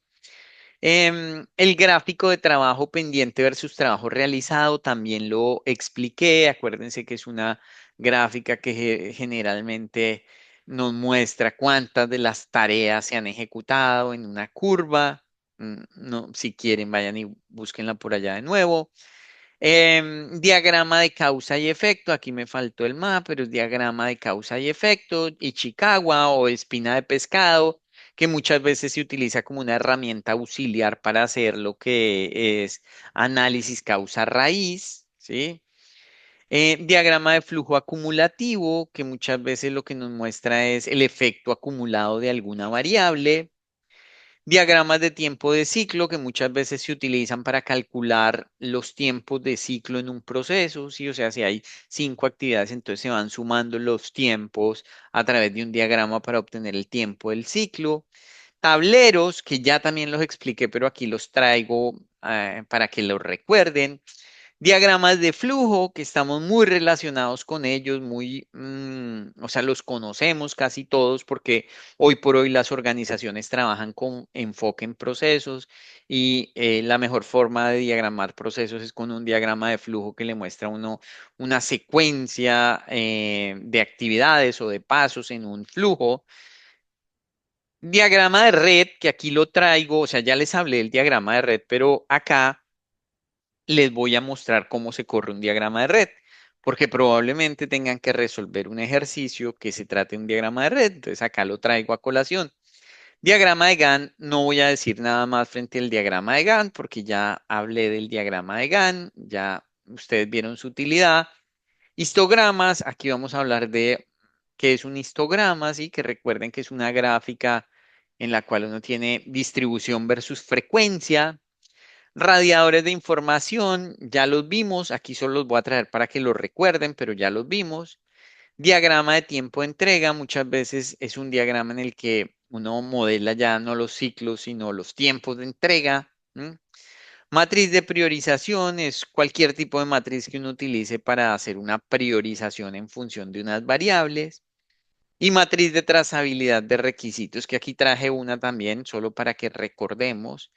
El gráfico de trabajo pendiente versus trabajo realizado también lo expliqué. Acuérdense que es una gráfica que generalmente nos muestra cuántas de las tareas se han ejecutado en una curva. No, si quieren, vayan y búsquenla por allá de nuevo. Diagrama de causa y efecto. Aquí me faltó el mapa, pero es diagrama de causa y efecto. Ichikawa o espina de pescado, que muchas veces se utiliza como una herramienta auxiliar para hacer lo que es análisis causa-raíz, ¿sí? Diagrama de flujo acumulativo, que muchas veces lo que nos muestra es el efecto acumulado de alguna variable. Diagramas de tiempo de ciclo que muchas veces se utilizan para calcular los tiempos de ciclo en un proceso, ¿sí? O sea, si hay 5 actividades, entonces se van sumando los tiempos a través de un diagrama para obtener el tiempo del ciclo. Tableros, que ya también los expliqué, pero aquí los traigo para que los recuerden. Diagramas de flujo, que estamos muy relacionados con ellos, o sea, los conocemos casi todos porque hoy por hoy las organizaciones trabajan con enfoque en procesos y la mejor forma de diagramar procesos es con un diagrama de flujo que le muestra a uno una secuencia de actividades o de pasos en un flujo. Diagrama de red, que aquí lo traigo, o sea, ya les hablé del diagrama de red, pero acá les voy a mostrar cómo se corre un diagrama de red, porque probablemente tengan que resolver un ejercicio que se trate de un diagrama de red. Entonces acá lo traigo a colación. Diagrama de Gantt, no voy a decir nada más frente al diagrama de Gantt, porque ya hablé del diagrama de Gantt, ya ustedes vieron su utilidad. Histogramas, aquí vamos a hablar de qué es un histograma, ¿sí? Que recuerden que es una gráfica en la cual uno tiene distribución versus frecuencia. Radiadores de información, ya los vimos, aquí solo los voy a traer para que los recuerden, pero ya los vimos. Diagrama de tiempo de entrega, muchas veces es un diagrama en el que uno modela ya no los ciclos, sino los tiempos de entrega. Matriz de priorización es cualquier tipo de matriz que uno utilice para hacer una priorización en función de unas variables. Y matriz de trazabilidad de requisitos, que aquí traje una también, solo para que recordemos.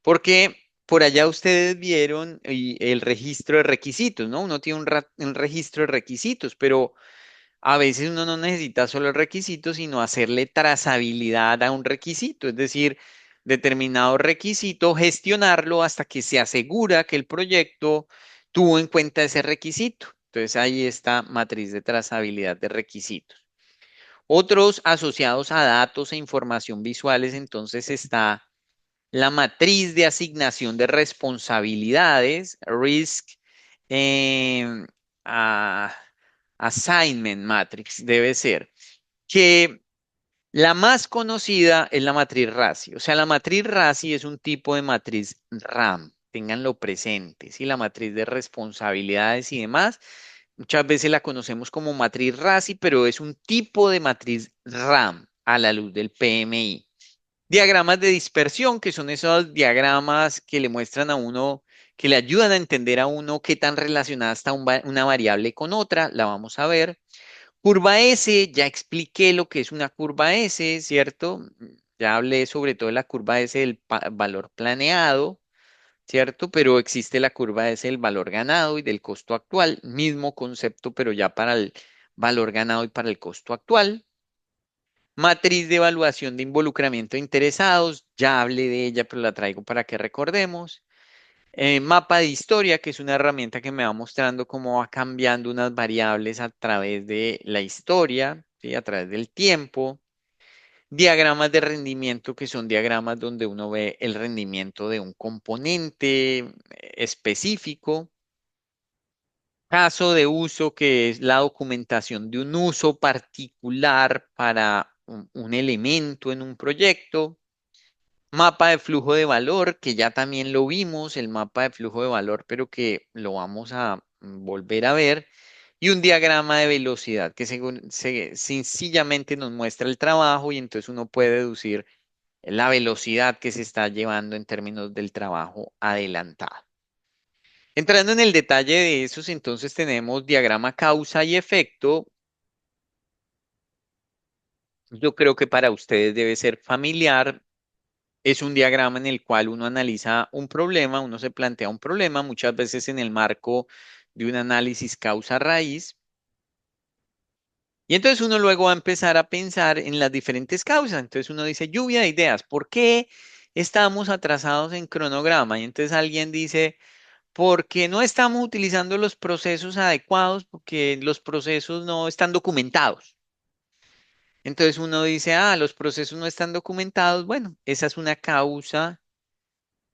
Porque por allá ustedes vieron el registro de requisitos, ¿no? Uno tiene un registro de requisitos, pero a veces uno no necesita solo el requisito, sino hacerle trazabilidad a un requisito, es decir, determinado requisito, gestionarlo hasta que se asegura que el proyecto tuvo en cuenta ese requisito. Entonces ahí está matriz de trazabilidad de requisitos. Otros asociados a datos e información visuales, entonces está la matriz de asignación de responsabilidades, risk em, a- assignment matrix, debe ser, que la más conocida es la matriz RASI. O sea, la matriz RASI es un tipo de matriz RAM, ténganlo presente, ¿sí? La matriz de responsabilidades y demás. Muchas veces la conocemos como matriz RASI, pero es un tipo de matriz RAM a la luz del PMI. Diagramas de dispersión, que son esos diagramas que le muestran a uno, que le ayudan a entender a uno qué tan relacionada está una variable con otra, la vamos a ver. Curva S, ya expliqué lo que es una curva S, ¿cierto? Ya hablé sobre todo de la curva S del valor planeado, ¿cierto? Pero existe la curva S del valor ganado y del costo actual, mismo concepto, pero ya para el valor ganado y para el costo actual. Matriz de evaluación de involucramiento de interesados, ya hablé de ella, pero la traigo para que recordemos. Mapa de historia, que es una herramienta que me va mostrando cómo va cambiando unas variables a través de la historia, ¿sí? A través del tiempo. Diagramas de rendimiento, que son diagramas donde uno ve el rendimiento de un componente específico. Caso de uso, que es la documentación de un uso particular para un elemento en un proyecto. Mapa de flujo de valor, que ya también lo vimos, el mapa de flujo de valor, pero que lo vamos a volver a ver. Y un diagrama de velocidad, que sencillamente nos muestra el trabajo y entonces uno puede deducir la velocidad que se está llevando en términos del trabajo adelantado. Entrando en el detalle de esos, entonces tenemos diagrama causa y efecto. Yo creo que para ustedes debe ser familiar. Es un diagrama en el cual uno analiza un problema, uno se plantea un problema, muchas veces en el marco de un análisis causa-raíz. Y entonces uno luego va a empezar a pensar en las diferentes causas. Entonces uno dice, lluvia de ideas, ¿por qué estamos atrasados en cronograma? Y entonces alguien dice, porque no estamos utilizando los procesos adecuados, porque los procesos no están documentados. Entonces uno dice, los procesos no están documentados. Bueno, esa es una causa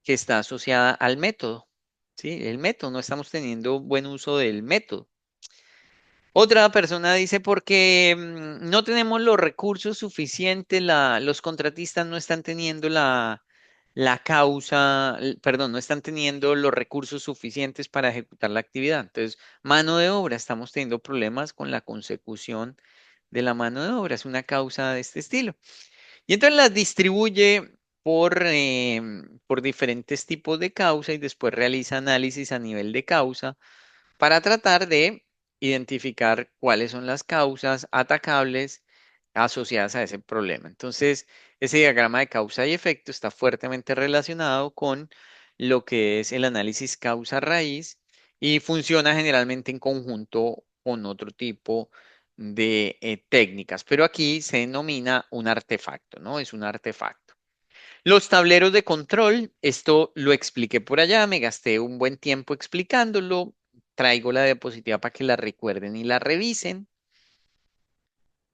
que está asociada al método. ¿Sí? El método, no estamos teniendo buen uso del método. Otra persona dice, porque no tenemos los recursos suficientes, los contratistas no están teniendo la causa, perdón, no están teniendo los recursos suficientes para ejecutar la actividad. Entonces, mano de obra, estamos teniendo problemas con la consecución de la mano de obra, es una causa de este estilo. Y entonces las distribuye por diferentes tipos de causa y después realiza análisis a nivel de causa para tratar de identificar cuáles son las causas atacables asociadas a ese problema. Entonces, ese diagrama de causa y efecto está fuertemente relacionado con lo que es el análisis causa-raíz y funciona generalmente en conjunto con otro tipo de técnicas, pero aquí se denomina un artefacto, ¿no? Es un artefacto. Los tableros de control, esto lo expliqué por allá, me gasté un buen tiempo explicándolo. Traigo la diapositiva para que la recuerden y la revisen.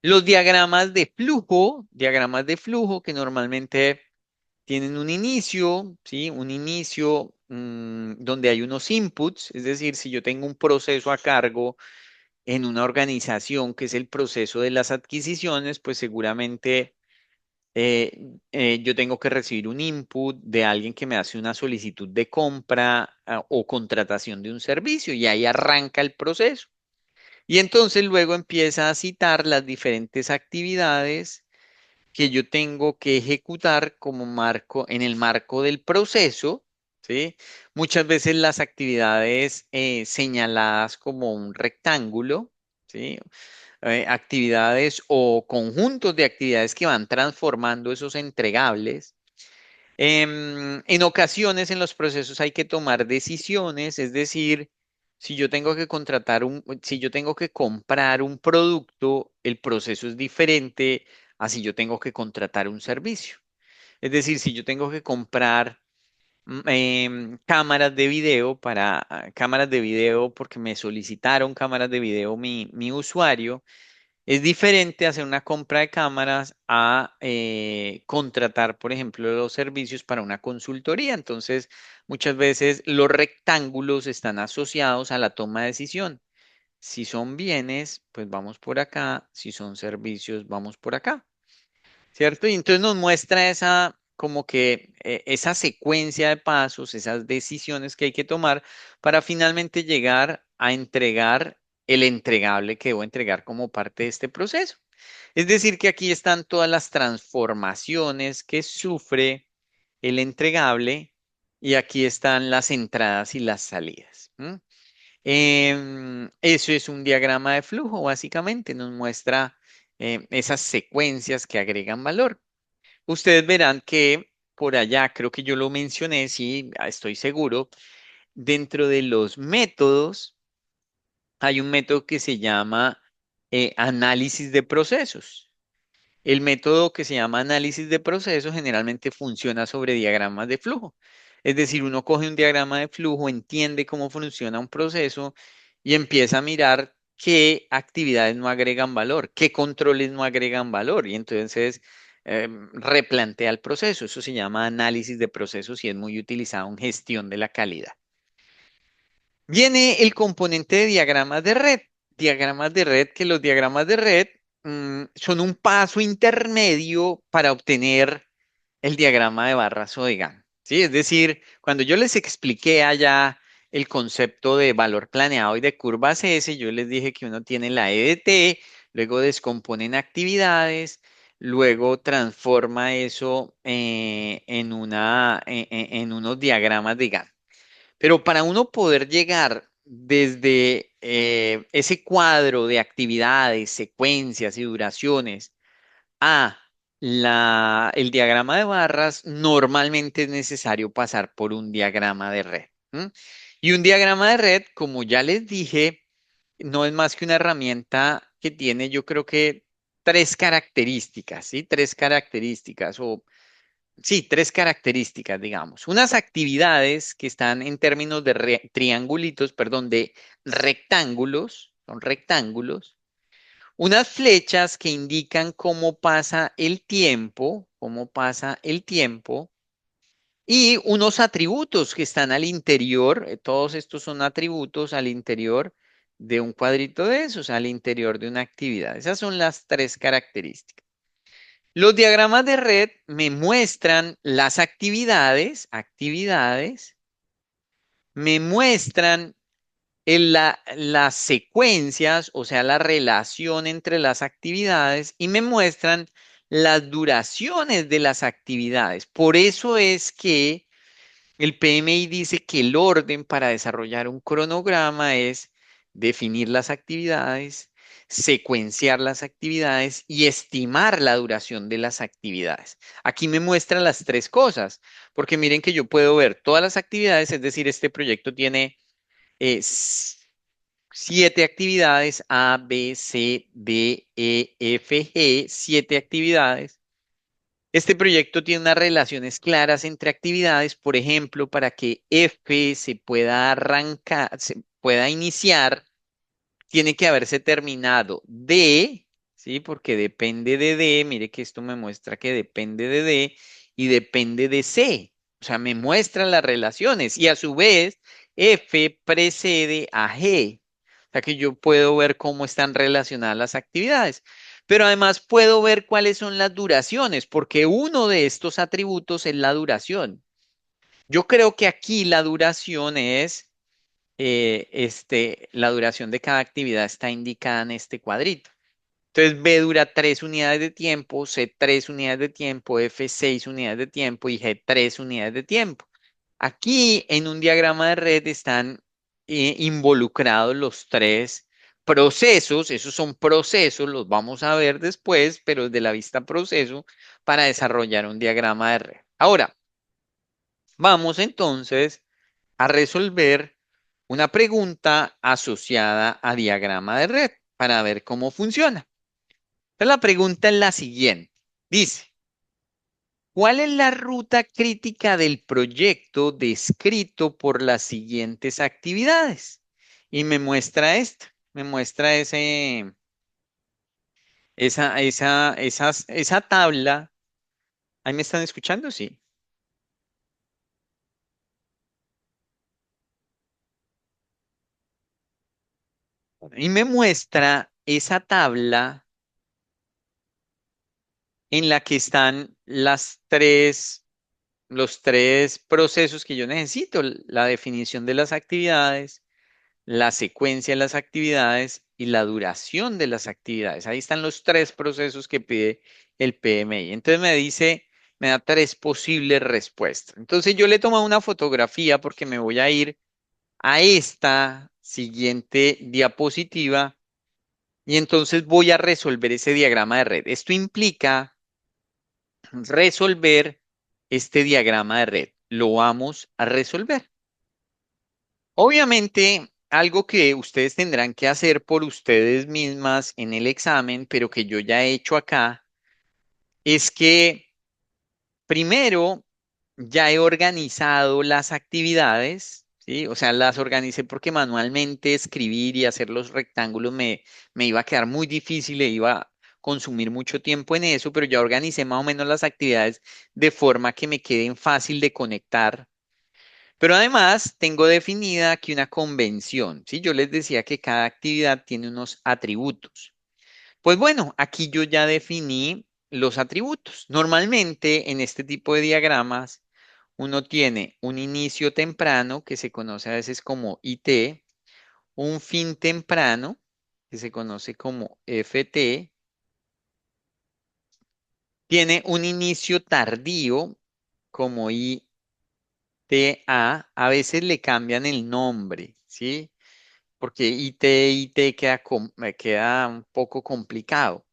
Los diagramas de flujo que normalmente tienen un inicio, ¿sí? Un inicio donde hay unos inputs, es decir, si yo tengo un proceso a cargo en una organización que es el proceso de las adquisiciones, pues seguramente yo tengo que recibir un input de alguien que me hace una solicitud de compra o contratación de un servicio y ahí arranca el proceso. Y entonces luego empieza a citar las diferentes actividades que yo tengo que ejecutar como marco, en el marco del proceso, ¿sí? Muchas veces las actividades señaladas como un rectángulo, ¿sí? Actividades o conjuntos de actividades que van transformando esos entregables. En ocasiones en los procesos hay que tomar decisiones, es decir, si yo tengo que si yo tengo que comprar un producto, el proceso es diferente a si yo tengo que contratar un servicio. Es decir, si yo tengo que comprar cámaras de video cámaras de video porque me solicitaron cámaras de video mi usuario. Es diferente hacer una compra de cámaras a contratar, por ejemplo, los servicios para una consultoría. Entonces, muchas veces los rectángulos están asociados a la toma de decisión. Si son bienes, pues vamos por acá. Si son servicios, vamos por acá. ¿Cierto? Y entonces nos muestra esa, como que esa secuencia de pasos, esas decisiones que hay que tomar para finalmente llegar a entregar el entregable que debo entregar como parte de este proceso. Es decir, que aquí están todas las transformaciones que sufre el entregable y aquí están las entradas y las salidas. ¿M? Eso es un diagrama de flujo, básicamente, nos muestra esas secuencias que agregan valor. Ustedes verán que por allá, creo que yo lo mencioné, sí, estoy seguro, dentro de los métodos hay un método que se llama análisis de procesos. El método que se llama análisis de procesos generalmente funciona sobre diagramas de flujo. Es decir, uno coge un diagrama de flujo, entiende cómo funciona un proceso y empieza a mirar qué actividades no agregan valor, qué controles no agregan valor. Y entonces replantea el proceso. Eso se llama análisis de procesos y es muy utilizado en gestión de la calidad. Viene el componente de diagramas de red. Diagramas de red, que los diagramas de red son un paso intermedio para obtener el diagrama de barras o de Gantt. ¿Sí? Es decir, cuando yo les expliqué allá el concepto de valor planeado y de curvas S, yo les dije que uno tiene la EDT, luego descompone en actividades, luego transforma eso en unos diagramas de Gantt. Pero para uno poder llegar desde ese cuadro de actividades, secuencias y duraciones a el diagrama de barras, normalmente es necesario pasar por un diagrama de red. ¿M? Y un diagrama de red, como ya les dije, no es más que una herramienta que tiene, yo creo que tres características, ¿sí? Tres características o sí, tres características, digamos. Unas actividades que están en términos de triangulitos, perdón, de rectángulos, son rectángulos. Unas flechas que indican cómo pasa el tiempo, cómo pasa el tiempo. Y unos atributos que están al interior, todos estos son atributos al interior de un cuadrito de esos, al interior de una actividad. Esas son las tres características. Los diagramas de red me muestran las actividades, me muestran las secuencias, o sea, la relación entre las actividades y me muestran las duraciones de las actividades. Por eso es que el PMI dice que el orden para desarrollar un cronograma es definir las actividades, secuenciar las actividades y estimar la duración de las actividades. Aquí me muestra las tres cosas, porque miren que yo puedo ver todas las actividades, es decir, este proyecto tiene 7 actividades, A, B, C, D, E, F, G, 7 actividades. Este proyecto tiene unas relaciones claras entre actividades, por ejemplo, para que F se pueda arrancar, se pueda iniciar, tiene que haberse terminado D, ¿sí? Porque depende de D, mire que esto me muestra que depende de D y depende de C. O sea, me muestra las relaciones y a su vez F precede a G. O sea que yo puedo ver cómo están relacionadas las actividades. Pero además puedo ver cuáles son las duraciones, porque uno de estos atributos es la duración. Yo creo que aquí la duración es la duración de cada actividad está indicada en este cuadrito. Entonces, B dura 3 unidades de tiempo, C 3 unidades de tiempo, F 6 unidades de tiempo y G 3 unidades de tiempo. Aquí en un diagrama de red están involucrados los tres procesos, esos son procesos, los vamos a ver después, pero desde la vista proceso, para desarrollar un diagrama de red. Ahora, Vamos entonces a resolver una pregunta asociada a diagrama de red para ver cómo funciona. Entonces, la pregunta es la siguiente. Dice, ¿cuál es la ruta crítica del proyecto descrito por las siguientes actividades? Y me muestra esto, me muestra esa tabla. ¿Ahí me están escuchando? Sí. Y me muestra esa tabla en la que están los tres procesos que yo necesito, la definición de las actividades, la secuencia de las actividades y la duración de las actividades. Ahí están los tres procesos que pide el PMI. Entonces me dice, me da tres posibles respuestas. Entonces yo le tomo una fotografía porque me voy a ir a esta siguiente diapositiva y entonces voy a resolver ese diagrama de red. Esto implica resolver este diagrama de red. Lo vamos a resolver. Obviamente, algo que ustedes tendrán que hacer por ustedes mismas en el examen, pero que yo ya he hecho acá, es que primero ya he organizado las actividades, ¿sí? O sea, las organicé porque manualmente escribir y hacer los rectángulos me iba a quedar muy difícil e iba a consumir mucho tiempo en eso, pero ya organicé más o menos las actividades de forma que me queden fácil de conectar. Pero además tengo definida aquí una convención, ¿sí? Yo les decía que cada actividad tiene unos atributos. Pues bueno, aquí yo ya definí los atributos. Normalmente en este tipo de diagramas uno tiene un inicio temprano que se conoce a veces como IT, un fin temprano que se conoce como FT, tiene un inicio tardío como ITA, a veces le cambian el nombre, ¿sí? Porque IT queda, me queda un poco complicado.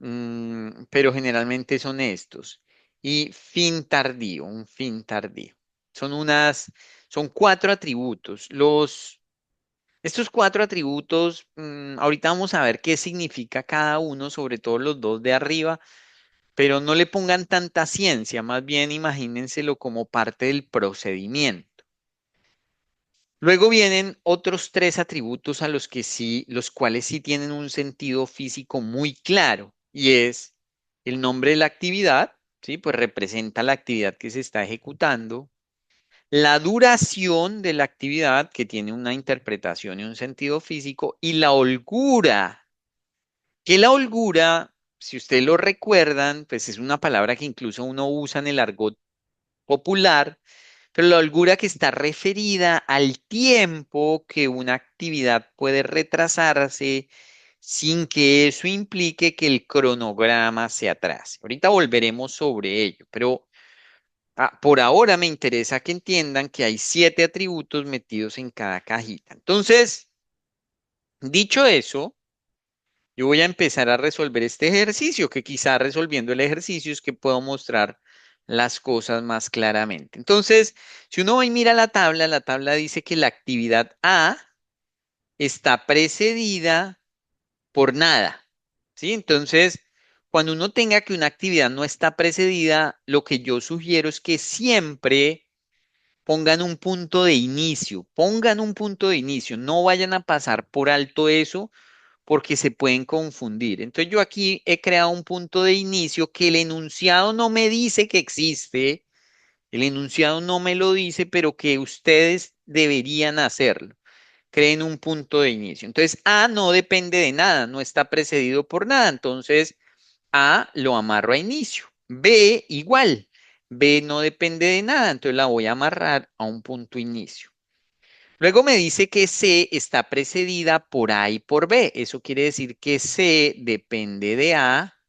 Pero generalmente son estos. Y fin tardío, un fin tardío. Son son cuatro atributos. Estos cuatro atributos, ahorita vamos a ver qué significa cada uno, sobre todo los dos de arriba, pero no le pongan tanta ciencia, más bien imagínenselo como parte del procedimiento. Luego vienen otros tres atributos a los que sí, los cuales sí tienen un sentido físico muy claro, y es el nombre de la actividad, ¿sí? Pues representa la actividad que se está ejecutando, la duración de la actividad, que tiene una interpretación y un sentido físico, y la holgura, que la holgura, si ustedes lo recuerdan, pues es una palabra que incluso uno usa en el argot popular, pero la holgura que está referida al tiempo que una actividad puede retrasarse sin que eso implique que el cronograma se atrase. Ahorita volveremos sobre ello, pero por ahora me interesa que entiendan que hay 7 atributos metidos en cada cajita. Entonces, dicho eso, yo voy a empezar a resolver este ejercicio, que quizá resolviendo el ejercicio es que puedo mostrar las cosas más claramente. Entonces, si uno va y mira la tabla dice que la actividad A está precedida por nada, ¿sí? Entonces, cuando uno tenga que una actividad no está precedida, lo que yo sugiero es que siempre pongan un punto de inicio, pongan un punto de inicio, no vayan a pasar por alto eso porque se pueden confundir. Entonces yo aquí he creado un punto de inicio que el enunciado no me dice que existe, el enunciado no me lo dice, pero que ustedes deberían hacerlo. Creen un punto de inicio. Entonces A no depende de nada, no está precedido por nada. Entonces A lo amarro a inicio. B igual. B no depende de nada, entonces la voy a amarrar a un punto inicio. Luego me dice que C está precedida por A y por B. Eso quiere decir que C depende de A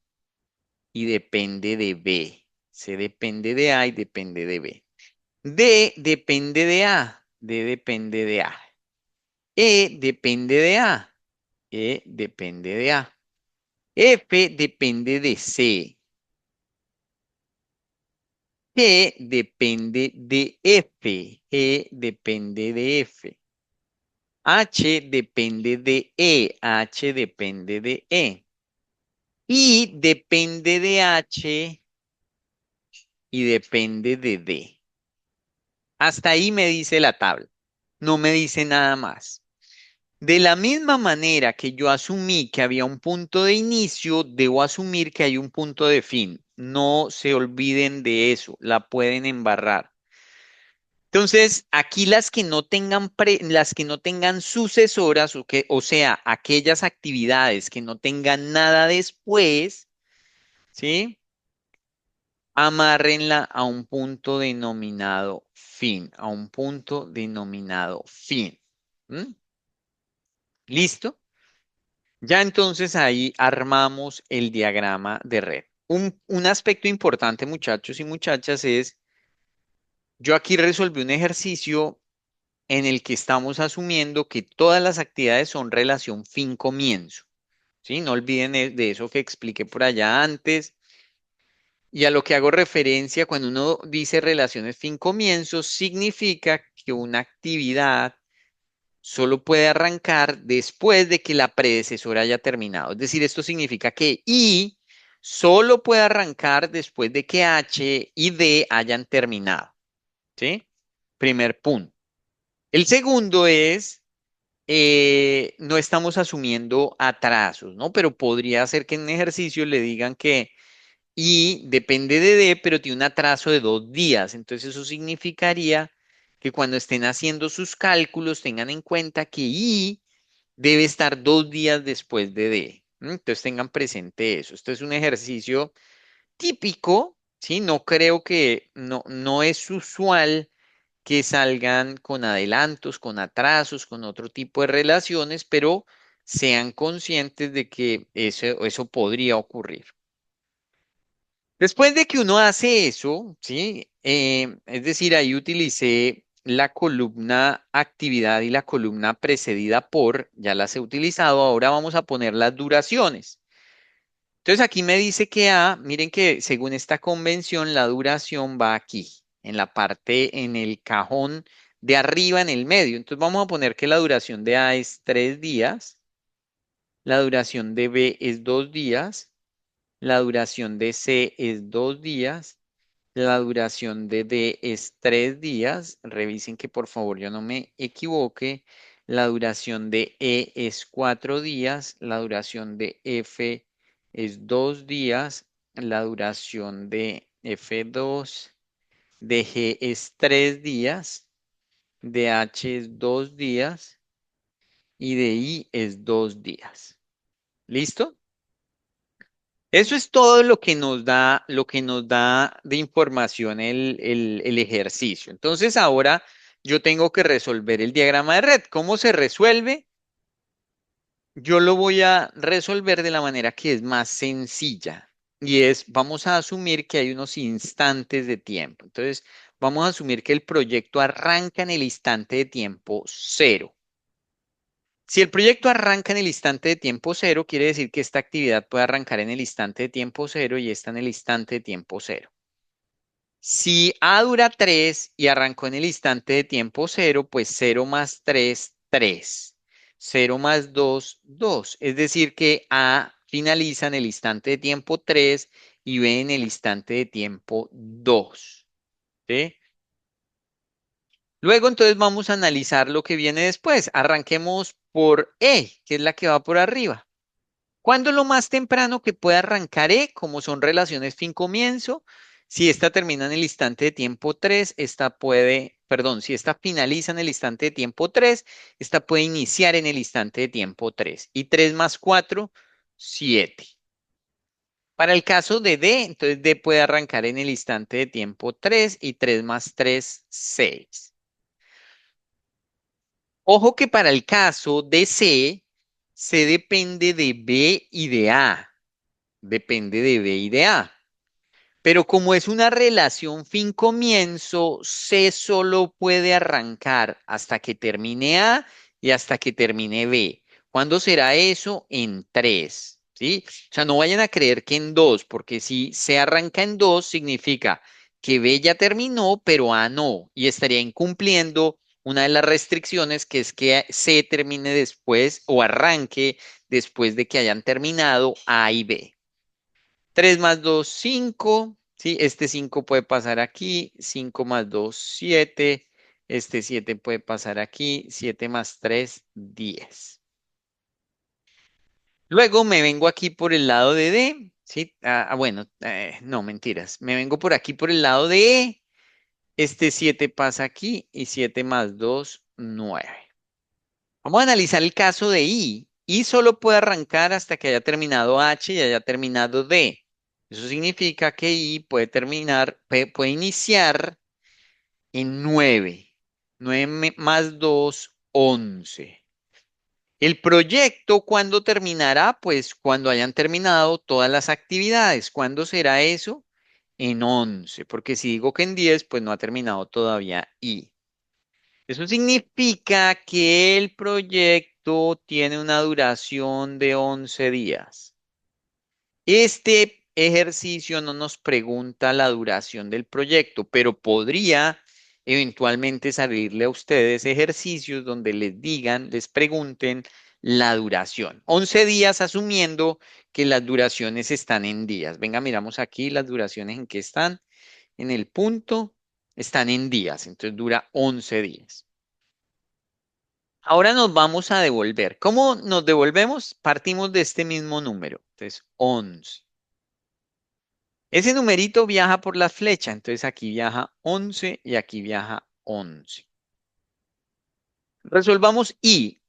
y depende de B. C depende de A y depende de B. D depende de A. D depende de A. E depende de A. E depende de A. F depende de C. G depende de F. G depende de F. H depende de E. H depende de E. Y depende de H y depende de D. Hasta ahí me dice la tabla. No me dice nada más. De la misma manera que yo asumí que había un punto de inicio, debo asumir que hay un punto de fin. No se olviden de eso, la pueden embarrar. Entonces, aquí las que no tengan sucesoras, o sea, aquellas actividades que no tengan nada después, ¿sí? Amárrenla a un punto denominado fin, a un punto denominado fin. ¿Mm? ¿Listo? Ya entonces ahí armamos el diagrama de red. Un aspecto importante, muchachos y muchachas, es, yo aquí resolví un ejercicio en el que estamos asumiendo que todas las actividades son relación fin-comienzo. ¿Sí? No olviden de eso que expliqué por allá antes. Y a lo que hago referencia cuando uno dice relaciones fin-comienzo, significa que una actividad solo puede arrancar después de que la predecesora haya terminado. Es decir, esto significa que I solo puede arrancar después de que H y D hayan terminado. ¿Sí? Primer punto. El segundo es, no estamos asumiendo atrasos, ¿no? Pero podría ser que en un ejercicio le digan que I depende de D, pero tiene un atraso de 2 días. Entonces eso significaría que cuando estén haciendo sus cálculos tengan en cuenta que I debe estar 2 días después de D. Entonces tengan presente eso. Esto es un ejercicio típico, ¿sí? No creo que, no es usual que salgan con adelantos, con atrasos, con otro tipo de relaciones, pero sean conscientes de que eso podría ocurrir. Después de que uno hace eso, ¿sí? Es decir, ahí utilicé la columna actividad y la columna precedida por, ya las he utilizado, ahora vamos a poner las duraciones. Entonces aquí me dice que A, miren que según esta convención, la duración va aquí, en la parte, en el cajón de arriba, en el medio. Entonces vamos a poner que la duración de A es 3 días, la duración de B es 2 días, la duración de C es 2 días. La duración de D es 3 días. Revisen que por favor yo no me equivoque. La duración de E es 4 días. La duración de F es 2 días. La duración de F2 de G es 3 días. De H es 2 días. Y de I es 2 días. ¿Listo? Eso es todo lo que nos da de información el ejercicio. Entonces ahora yo tengo que resolver el diagrama de red. ¿Cómo se resuelve? Yo lo voy a resolver de la manera que es más sencilla. Y es, vamos a asumir que hay unos instantes de tiempo. Entonces, vamos a asumir que el proyecto arranca en el instante de tiempo cero. Si el proyecto arranca en el instante de tiempo cero, quiere decir que esta actividad puede arrancar en el instante de tiempo cero y esta en el instante de tiempo cero. Si A dura 3 y arrancó en el instante de tiempo cero, pues 0 más 3, 3. 0 más 2, 2. Es decir, que A finaliza en el instante de tiempo 3 y B en el instante de tiempo 2. ¿Sí? Luego entonces vamos a analizar lo que viene después. Arranquemos por E, que es la que va por arriba. ¿Cuándo es lo más temprano que puede arrancar E? Como son relaciones fin-comienzo. Si esta termina en el instante de tiempo 3, esta puede, perdón, si esta finaliza en el instante de tiempo 3, esta puede iniciar en el instante de tiempo 3. Y 3 más 4, 7. Para el caso de D, entonces D puede arrancar en el instante de tiempo 3 y 3 más 3, 6. Ojo que para el caso de C depende de B y de A. Depende de B y de A. Pero como es una relación fin-comienzo, C solo puede arrancar hasta que termine A y hasta que termine B. ¿Cuándo será eso? En 3, ¿sí? O sea, no vayan a creer que en 2, porque si se arranca en 2, significa que B ya terminó, pero A no, y estaría incumpliendo una de las restricciones que es que C termine después o arranque después de que hayan terminado A y B. 3 más 2 5. ¿Sí? Este 5 puede pasar aquí, 5 más 2 7. Este 7 puede pasar aquí, 7 más 3 10. Luego me vengo aquí por el lado de D, ¿sí? Bueno, no, mentiras. Me vengo por aquí por el lado de E. Este 7 pasa aquí y 7 más 2 9. Vamos a analizar el caso de I. I solo puede arrancar hasta que haya terminado H y haya terminado D. Eso significa que I puede terminar, puede iniciar en 9. 9 más 2 11. El proyecto, ¿cuándo terminará? Pues cuando hayan terminado todas las actividades. ¿Cuándo será eso? En 11, porque si digo que en 10, pues no ha terminado todavía I. Eso significa que el proyecto tiene una duración de 11 días. Este ejercicio no nos pregunta la duración del proyecto, pero podría eventualmente salirle a ustedes ejercicios donde les digan, les pregunten la duración. 11 días asumiendo que las duraciones están en días. Venga, miramos aquí las duraciones en que están. En el punto están en días, entonces dura 11 días. Ahora nos vamos a devolver. ¿Cómo nos devolvemos? Partimos de este mismo número. Entonces, 11. Ese numerito viaja por la flecha, entonces aquí viaja 11 y aquí viaja 11. Resolvamos y,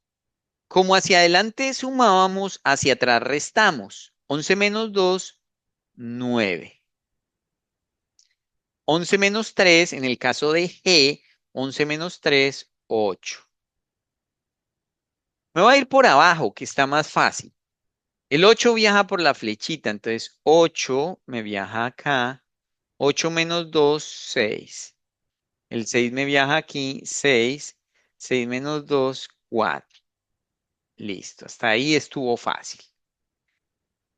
como hacia adelante sumábamos, hacia atrás restamos. 11 menos 2, 9. 11 menos 3, en el caso de G, 11 menos 3, 8. Me voy a ir por abajo, que está más fácil. El 8 viaja por la flechita, entonces 8 me viaja acá. 8 menos 2, 6. El 6 me viaja aquí, 6. 6 menos 2, 4. Listo, hasta ahí estuvo fácil.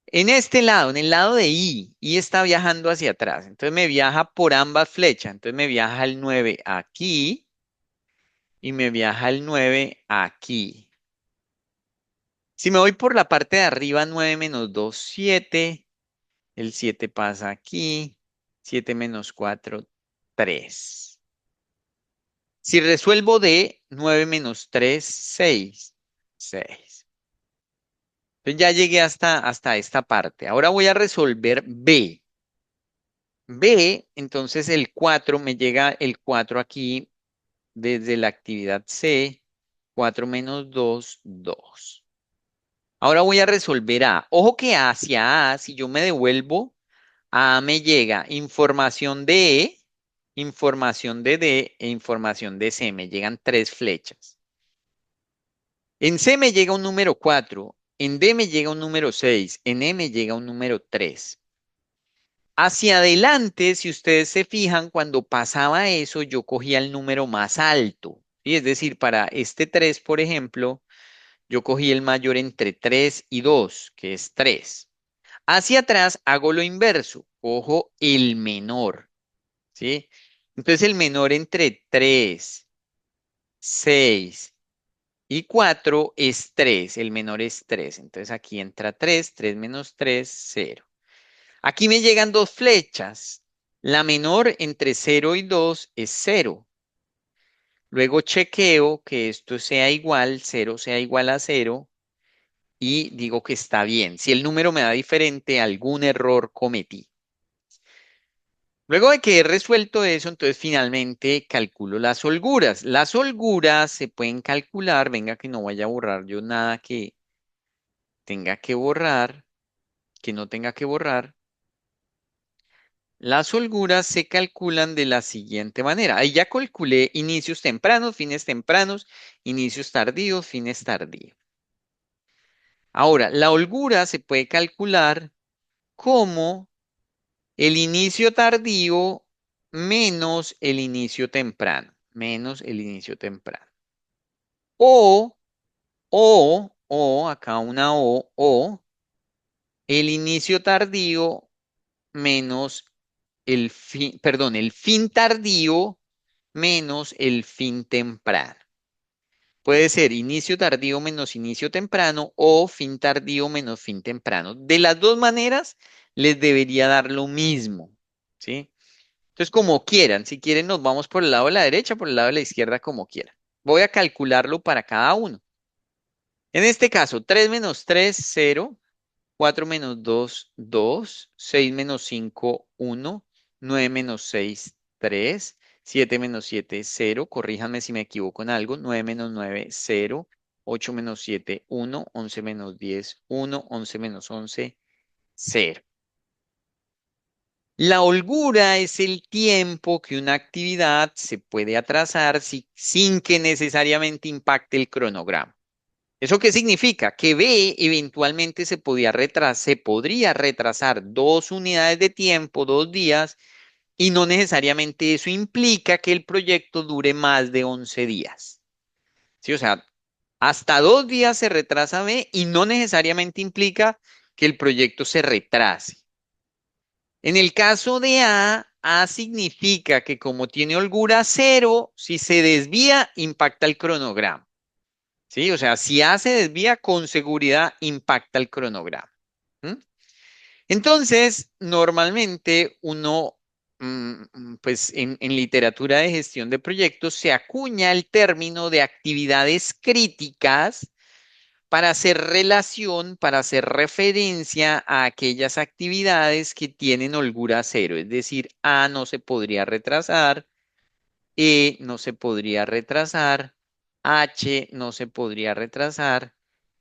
En este lado, en el lado de I está viajando hacia atrás. Entonces me viaja por ambas flechas. Entonces me viaja el 9 aquí y me viaja el 9 aquí. Si me voy por la parte de arriba, 9 menos 2, 7. El 7 pasa aquí. 7 menos 4, 3. Si resuelvo de 9 menos 3, 6. 6. Entonces ya llegué hasta esta parte. Ahora voy a resolver B. B, entonces el 4 me llega el 4 aquí desde la actividad C. 4 menos 2, 2. Ahora voy a resolver A. Ojo que hacia A, si yo me devuelvo, A me llega información de E, información de D e información de C. Me llegan tres flechas. En C me llega un número 4, en D me llega un número 6, en E me llega un número 3. Hacia adelante, si ustedes se fijan, cuando pasaba eso, yo cogía el número más alto. ¿Sí? Es decir, para este 3, por ejemplo, yo cogí el mayor entre 3 y 2, que es 3. Hacia atrás hago lo inverso, cojo el menor. ¿Sí? Entonces el menor entre 3, 6 y 4 es 3, el menor es 3. Entonces aquí entra 3, 3 menos 3, 0. Aquí me llegan dos flechas. La menor entre 0 y 2 es 0. Luego chequeo que esto sea igual, 0 sea igual a 0 y digo que está bien. Si el número me da diferente, algún error cometí. Luego de que he resuelto eso, entonces finalmente calculo las holguras. Las holguras se pueden calcular, venga que no vaya a borrar yo nada que tenga que borrar, que no tenga que borrar. Las holguras se calculan de la siguiente manera. Ahí ya calculé inicios tempranos, inicios tardíos, fines tardíos. Ahora, la holgura se puede calcular como el inicio tardío menos el inicio temprano, menos el inicio temprano. O, acá una o, el inicio tardío menos el fin tardío menos el fin temprano. Puede ser inicio tardío menos inicio temprano o fin tardío menos fin temprano. De las dos maneras, les debería dar lo mismo, ¿sí? Entonces, como quieran, si quieren, nos vamos por el lado de la derecha, por el lado de la izquierda, como quieran. Voy a calcularlo para cada uno. En este caso, 3 menos 3 0. 4 menos 2 2 6 menos 5 1 9 menos 6 3 7 menos 7 0. Corríjanme si me equivoco en algo. 9 menos 9 0 8 menos 7 1 11 menos 10 1 11 menos 11 0. La holgura es el tiempo que una actividad se puede atrasar sin que necesariamente impacte el cronograma. ¿Eso qué significa? Que B eventualmente se podría retrasar 2 unidades de tiempo, 2 días, y no necesariamente eso implica que el proyecto dure más de 11 días. ¿Sí? O sea, hasta 2 días se retrasa B y no necesariamente implica que el proyecto se retrase. En el caso de A significa que como tiene holgura cero, si se desvía, impacta el cronograma. ¿Sí? O sea, si A se desvía, con seguridad impacta el cronograma. ¿Mm? Entonces, normalmente uno, pues en literatura de gestión de proyectos, se acuña el término de actividades críticas para hacer relación, para hacer referencia a aquellas actividades que tienen holgura cero. Es decir, A no se podría retrasar, no se podría retrasar, H no se podría retrasar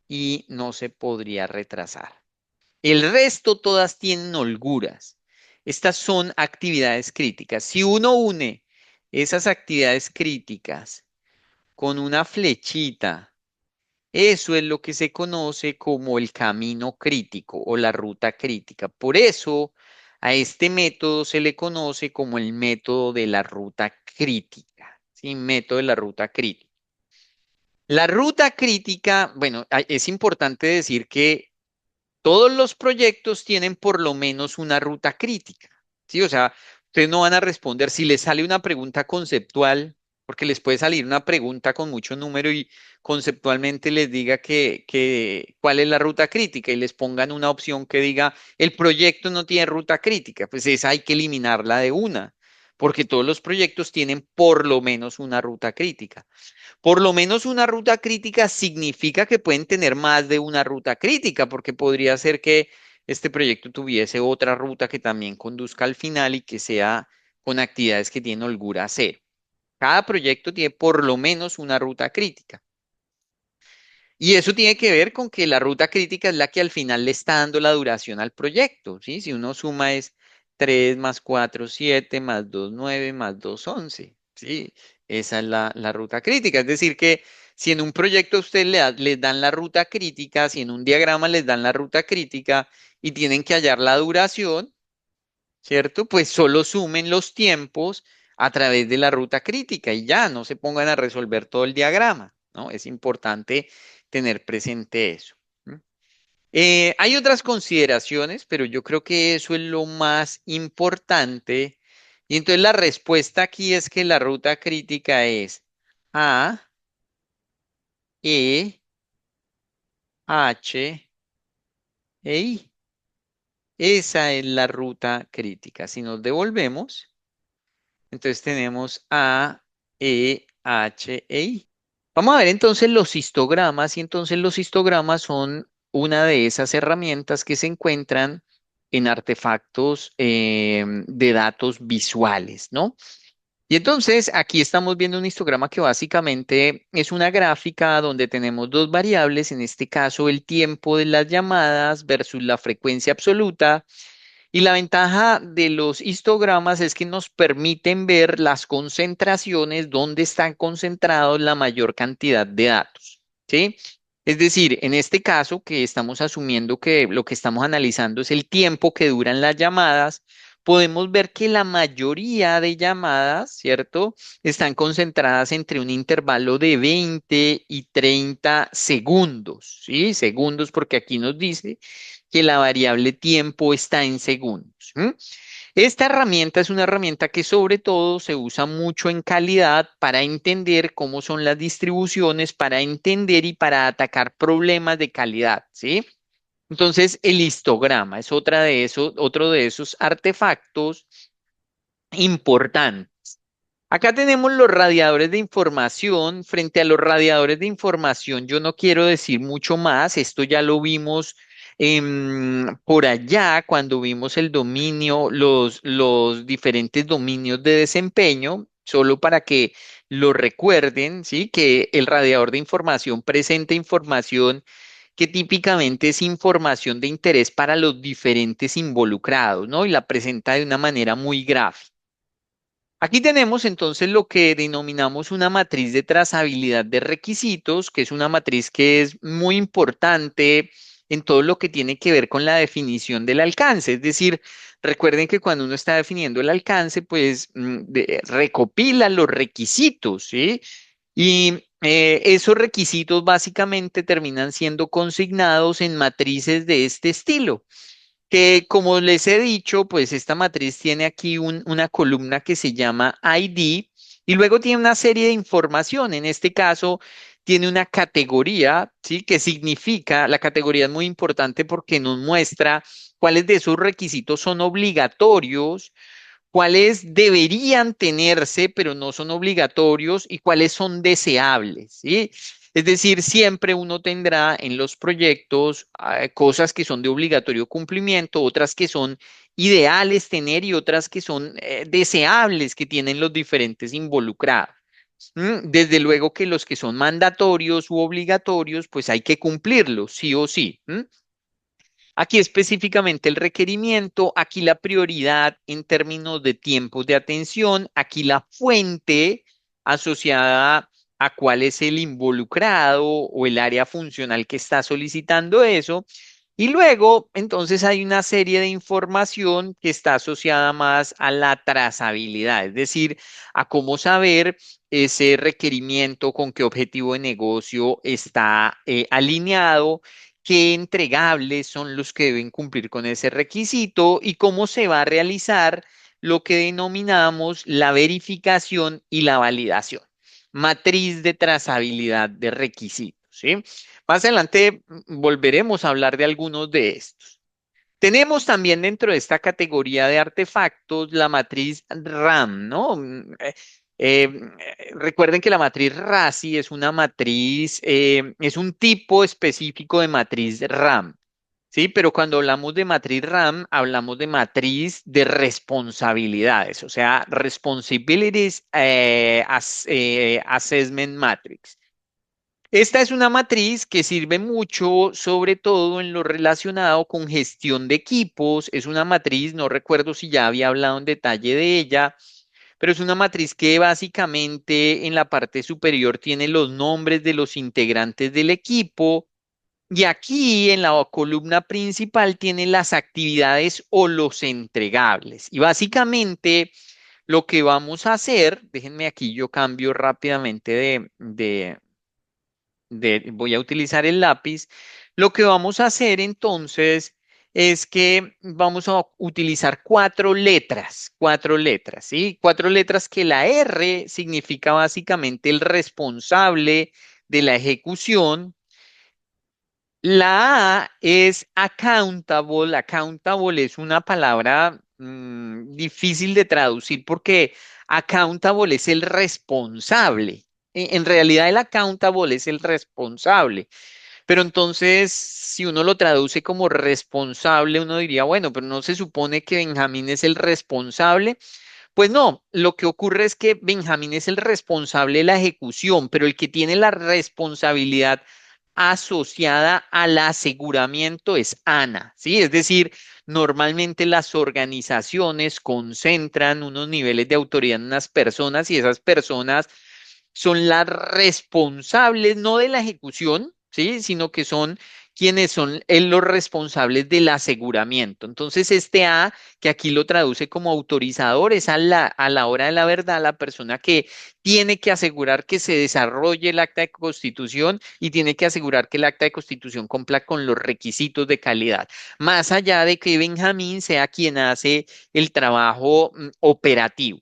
y no se podría retrasar. El resto todas tienen holguras. Estas son actividades críticas. Si uno une esas actividades críticas con una flechita, eso es lo que se conoce como el camino crítico o la ruta crítica. Por eso a este método se le conoce como el método de la ruta crítica. ¿Sí? Método de la ruta crítica. La ruta crítica, bueno, es importante decir que todos los proyectos tienen por lo menos una ruta crítica, ¿sí? O sea, ustedes no van a responder si les sale una pregunta conceptual, porque les puede salir una pregunta con mucho número y conceptualmente les diga cuál es la ruta crítica y les pongan una opción que diga el proyecto no tiene ruta crítica, pues esa hay que eliminarla de una, porque todos los proyectos tienen por lo menos una ruta crítica. Por lo menos una ruta crítica significa que pueden tener más de una ruta crítica, porque podría ser que este proyecto tuviese otra ruta que también conduzca al final y que sea con actividades que tienen holgura cero. Cada proyecto tiene por lo menos una ruta crítica. Y eso tiene que ver con que la ruta crítica es la que al final le está dando la duración al proyecto, ¿sí? Si uno suma es 3 más 4 7 más 2 9 más 2 11, ¿sí? Esa es la ruta crítica. Es decir, que si en un proyecto a usted les dan la ruta crítica, si en un diagrama les dan la ruta crítica y tienen que hallar la duración, ¿cierto? Pues solo sumen los tiempos a través de la ruta crítica y ya, no se pongan a resolver todo el diagrama, ¿no? Es importante tener presente eso. ¿M? Hay otras consideraciones, pero yo creo que eso es lo más importante. Y entonces la respuesta aquí es que la ruta crítica es A, E, H, e I. Esa es la ruta crítica. Si nos devolvemos, entonces tenemos A, E, H, e I. Vamos a ver entonces los histogramas y entonces los histogramas son una de esas herramientas que se encuentran en artefactos de datos visuales, ¿no? Y entonces aquí estamos viendo un histograma que básicamente es una gráfica donde tenemos dos variables, en este caso el tiempo de las llamadas versus la frecuencia absoluta. Y la ventaja de los histogramas es que nos permiten ver las concentraciones donde están concentrados la mayor cantidad de datos, ¿sí? Es decir, en este caso que estamos asumiendo que lo que estamos analizando es el tiempo que duran las llamadas, podemos ver que la mayoría de llamadas, ¿cierto? Están concentradas entre un intervalo de 20 y 30 segundos, ¿sí? Segundos porque aquí nos dice que la variable tiempo está en segundos. ¿M? Esta herramienta es una herramienta que sobre todo se usa mucho en calidad para entender cómo son las distribuciones, para entender y para atacar problemas de calidad, ¿sí? Entonces, el histograma es otro de esos artefactos importantes. Acá tenemos los radiadores de información. Frente a los radiadores de información, yo no quiero decir mucho más. Esto ya lo vimos por allá cuando vimos el dominio, los diferentes dominios de desempeño, solo para que lo recuerden, ¿sí? Que el radiador de información presenta información que típicamente es información de interés para los diferentes involucrados, ¿no? Y la presenta de una manera muy gráfica. Aquí tenemos entonces lo que denominamos una matriz de trazabilidad de requisitos, que es una matriz que es muy importante en todo lo que tiene que ver con la definición del alcance. Es decir, recuerden que cuando uno está definiendo el alcance, pues recopila los requisitos, ¿sí? Y esos requisitos básicamente terminan siendo consignados en matrices de este estilo que como les he dicho, pues esta matriz tiene aquí una columna que se llama ID y luego tiene una serie de información. En este caso, tiene una categoría, ¿sí? Que significa, la categoría es muy importante porque nos muestra cuáles de esos requisitos son obligatorios, cuáles deberían tenerse, pero no son obligatorios, y cuáles son deseables, ¿sí? Es decir, siempre uno tendrá en los proyectos cosas que son de obligatorio cumplimiento, otras que son ideales tener y otras que son deseables que tienen los diferentes involucrados. Desde luego que los que son mandatorios u obligatorios, pues hay que cumplirlos, sí o sí. Aquí específicamente el requerimiento, aquí la prioridad en términos de tiempos de atención, aquí la fuente asociada a cuál es el involucrado o el área funcional que está solicitando eso. Y luego, entonces hay una serie de información que está asociada más a la trazabilidad, es decir, a cómo saber ese requerimiento con qué objetivo de negocio está alineado, qué entregables son los que deben cumplir con ese requisito y cómo se va a realizar lo que denominamos la verificación y la validación. Matriz de trazabilidad de requisitos, ¿sí? Más adelante volveremos a hablar de algunos de estos. Tenemos también dentro de esta categoría de artefactos la matriz RAM, ¿no? Recuerden que la matriz RASI es una matriz, es un tipo específico de matriz RAM, ¿sí? Pero cuando hablamos de matriz RAM, hablamos de matriz de responsabilidades, o sea, Responsibilities Assessment Matrix. Esta es una matriz que sirve mucho, sobre todo en lo relacionado con gestión de equipos. Es una matriz, no recuerdo si ya había hablado en detalle de ella, pero es una matriz que básicamente en la parte superior tiene los nombres de los integrantes del equipo y aquí en la columna principal tiene las actividades o los entregables. Y básicamente lo que vamos a hacer, déjenme aquí, yo cambio rápidamente voy a utilizar el lápiz. Lo que vamos a hacer entonces es que vamos a utilizar cuatro letras, ¿sí? Cuatro letras que la R significa básicamente el responsable de la ejecución. La A es accountable. Accountable es una palabra difícil de traducir porque accountable es el responsable. En realidad el accountable es el responsable. Pero entonces, si uno lo traduce como responsable, uno diría, bueno, pero no se supone que Benjamín es el responsable. Pues no, lo que ocurre es que Benjamín es el responsable de la ejecución, pero el que tiene la responsabilidad asociada al aseguramiento es Ana, ¿sí? Es decir, normalmente las organizaciones concentran unos niveles de autoridad en unas personas y esas personas son las responsables no de la ejecución, ¿sí? Sino que son quienes son los responsables del aseguramiento. Entonces, este A, que aquí lo traduce como autorizador, es a la hora de la verdad la persona que tiene que asegurar que se desarrolle el acta de constitución y tiene que asegurar que el acta de constitución cumpla con los requisitos de calidad, más allá de que Benjamín sea quien hace el trabajo operativo.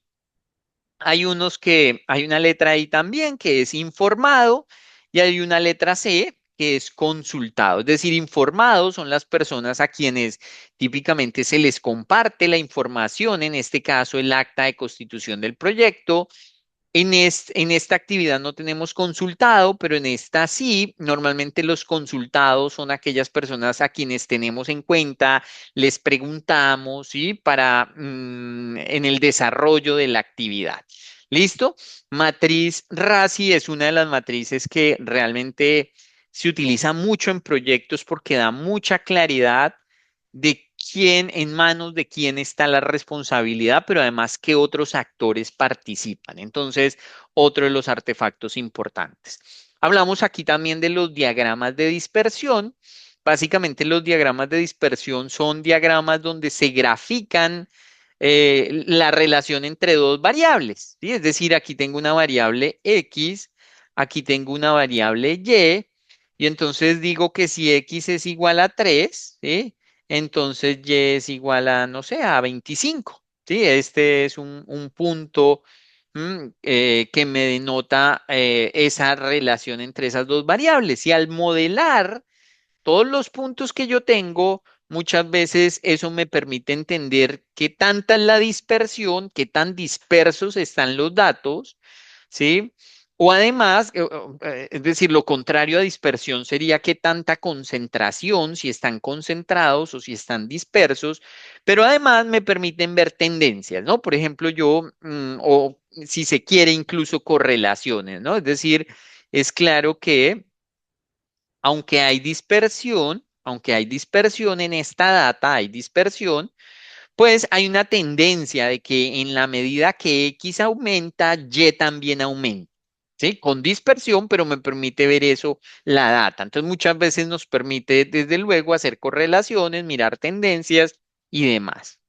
Hay una letra ahí también que es informado y hay una letra C que es consultado. Es decir, informados son las personas a quienes típicamente se les comparte la información, en este caso el acta de constitución del proyecto. En esta actividad no tenemos consultado, pero en esta sí, normalmente los consultados son aquellas personas a quienes tenemos en cuenta, les preguntamos, ¿sí? Para en el desarrollo de la actividad. ¿Listo? Matriz RACI es una de las matrices que realmente se utiliza mucho en proyectos porque da mucha claridad de quién, en manos de quién está la responsabilidad, pero además qué otros actores participan. Entonces, otro de los artefactos importantes. Hablamos aquí también de los diagramas de dispersión. Básicamente, los diagramas de dispersión son diagramas donde se grafican la relación entre dos variables, ¿sí? Es decir, aquí tengo una variable X, aquí tengo una variable y entonces digo que si X es igual a 3, ¿sí? Entonces Y es igual a, no sé, a 25, ¿sí? Este es un punto que me denota esa relación entre esas dos variables. Y al modelar todos los puntos que yo tengo, muchas veces eso me permite entender qué tanta es la dispersión, qué tan dispersos están los datos, ¿sí? O además, es decir, lo contrario a dispersión sería qué tanta concentración, si están concentrados o si están dispersos, pero además me permiten ver tendencias, ¿no? Por ejemplo, o si se quiere, incluso correlaciones, ¿no? Es decir, es claro que aunque hay dispersión en esta data, hay dispersión, pues hay una tendencia de que en la medida que X aumenta, Y también aumenta. ¿Sí? Con dispersión, pero me permite ver eso, la data. Entonces, muchas veces nos permite, desde luego, hacer correlaciones, mirar tendencias y demás.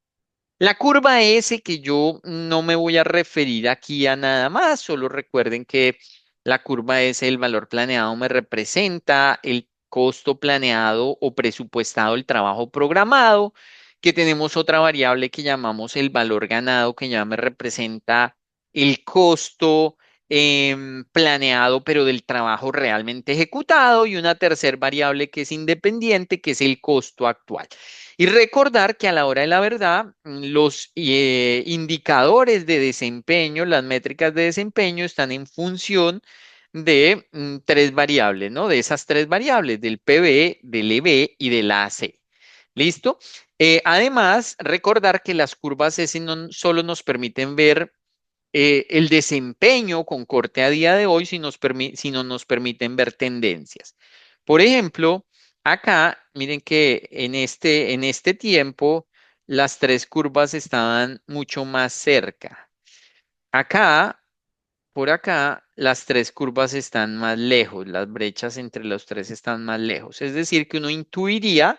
La curva S, que yo no me voy a referir aquí a nada más, solo recuerden que la curva S, el valor planeado, me representa el costo planeado o presupuestado del trabajo programado, que tenemos otra variable que llamamos el valor ganado, que ya me representa el costo planeado, pero del trabajo realmente ejecutado, y una tercera variable que es independiente, que es el costo actual. Y recordar que a la hora de la verdad, los indicadores de desempeño, las métricas de desempeño están en función de tres variables, ¿no? De esas tres variables, del PB, del EB y del AC. ¿Listo? Además, recordar que las curvas S no solo nos permiten ver el desempeño con corte a día de hoy, sino nos permiten ver tendencias. Por ejemplo, acá, miren que en este tiempo las tres curvas estaban mucho más cerca. Acá, por acá, las tres curvas están más lejos, las brechas entre los tres están más lejos. Es decir, que uno intuiría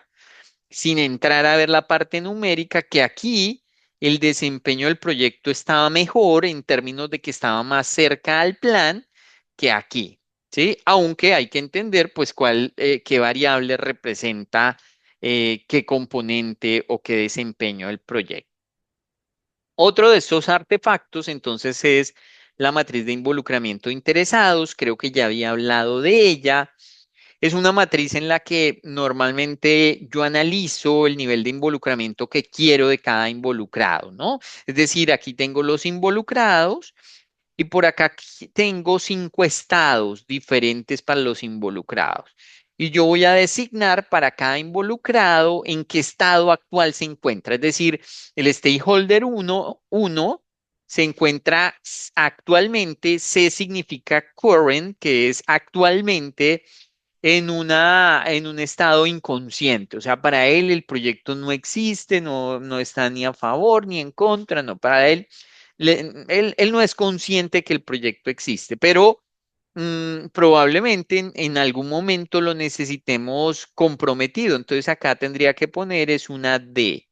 sin entrar a ver la parte numérica, que aquí el desempeño del proyecto estaba mejor en términos de que estaba más cerca al plan que aquí, ¿sí? Aunque hay que entender, pues, qué variable representa qué componente o qué desempeño del proyecto. Otro de estos artefactos, entonces, es la matriz de involucramiento de interesados. Creo que ya había hablado de ella. Es una matriz en la que normalmente yo analizo el nivel de involucramiento que quiero de cada involucrado, ¿no? Es decir, aquí tengo los involucrados y por acá tengo 5 estados diferentes para los involucrados. Y yo voy a designar para cada involucrado en qué estado actual se encuentra. Es decir, el stakeholder uno se encuentra actualmente, C significa current, que es actualmente en un estado inconsciente. O sea, para él el proyecto no existe, no está ni a favor ni en contra, no, para él, él no es consciente que el proyecto existe, pero Probablemente en algún momento lo necesitemos comprometido. Entonces acá tendría que poner es una D.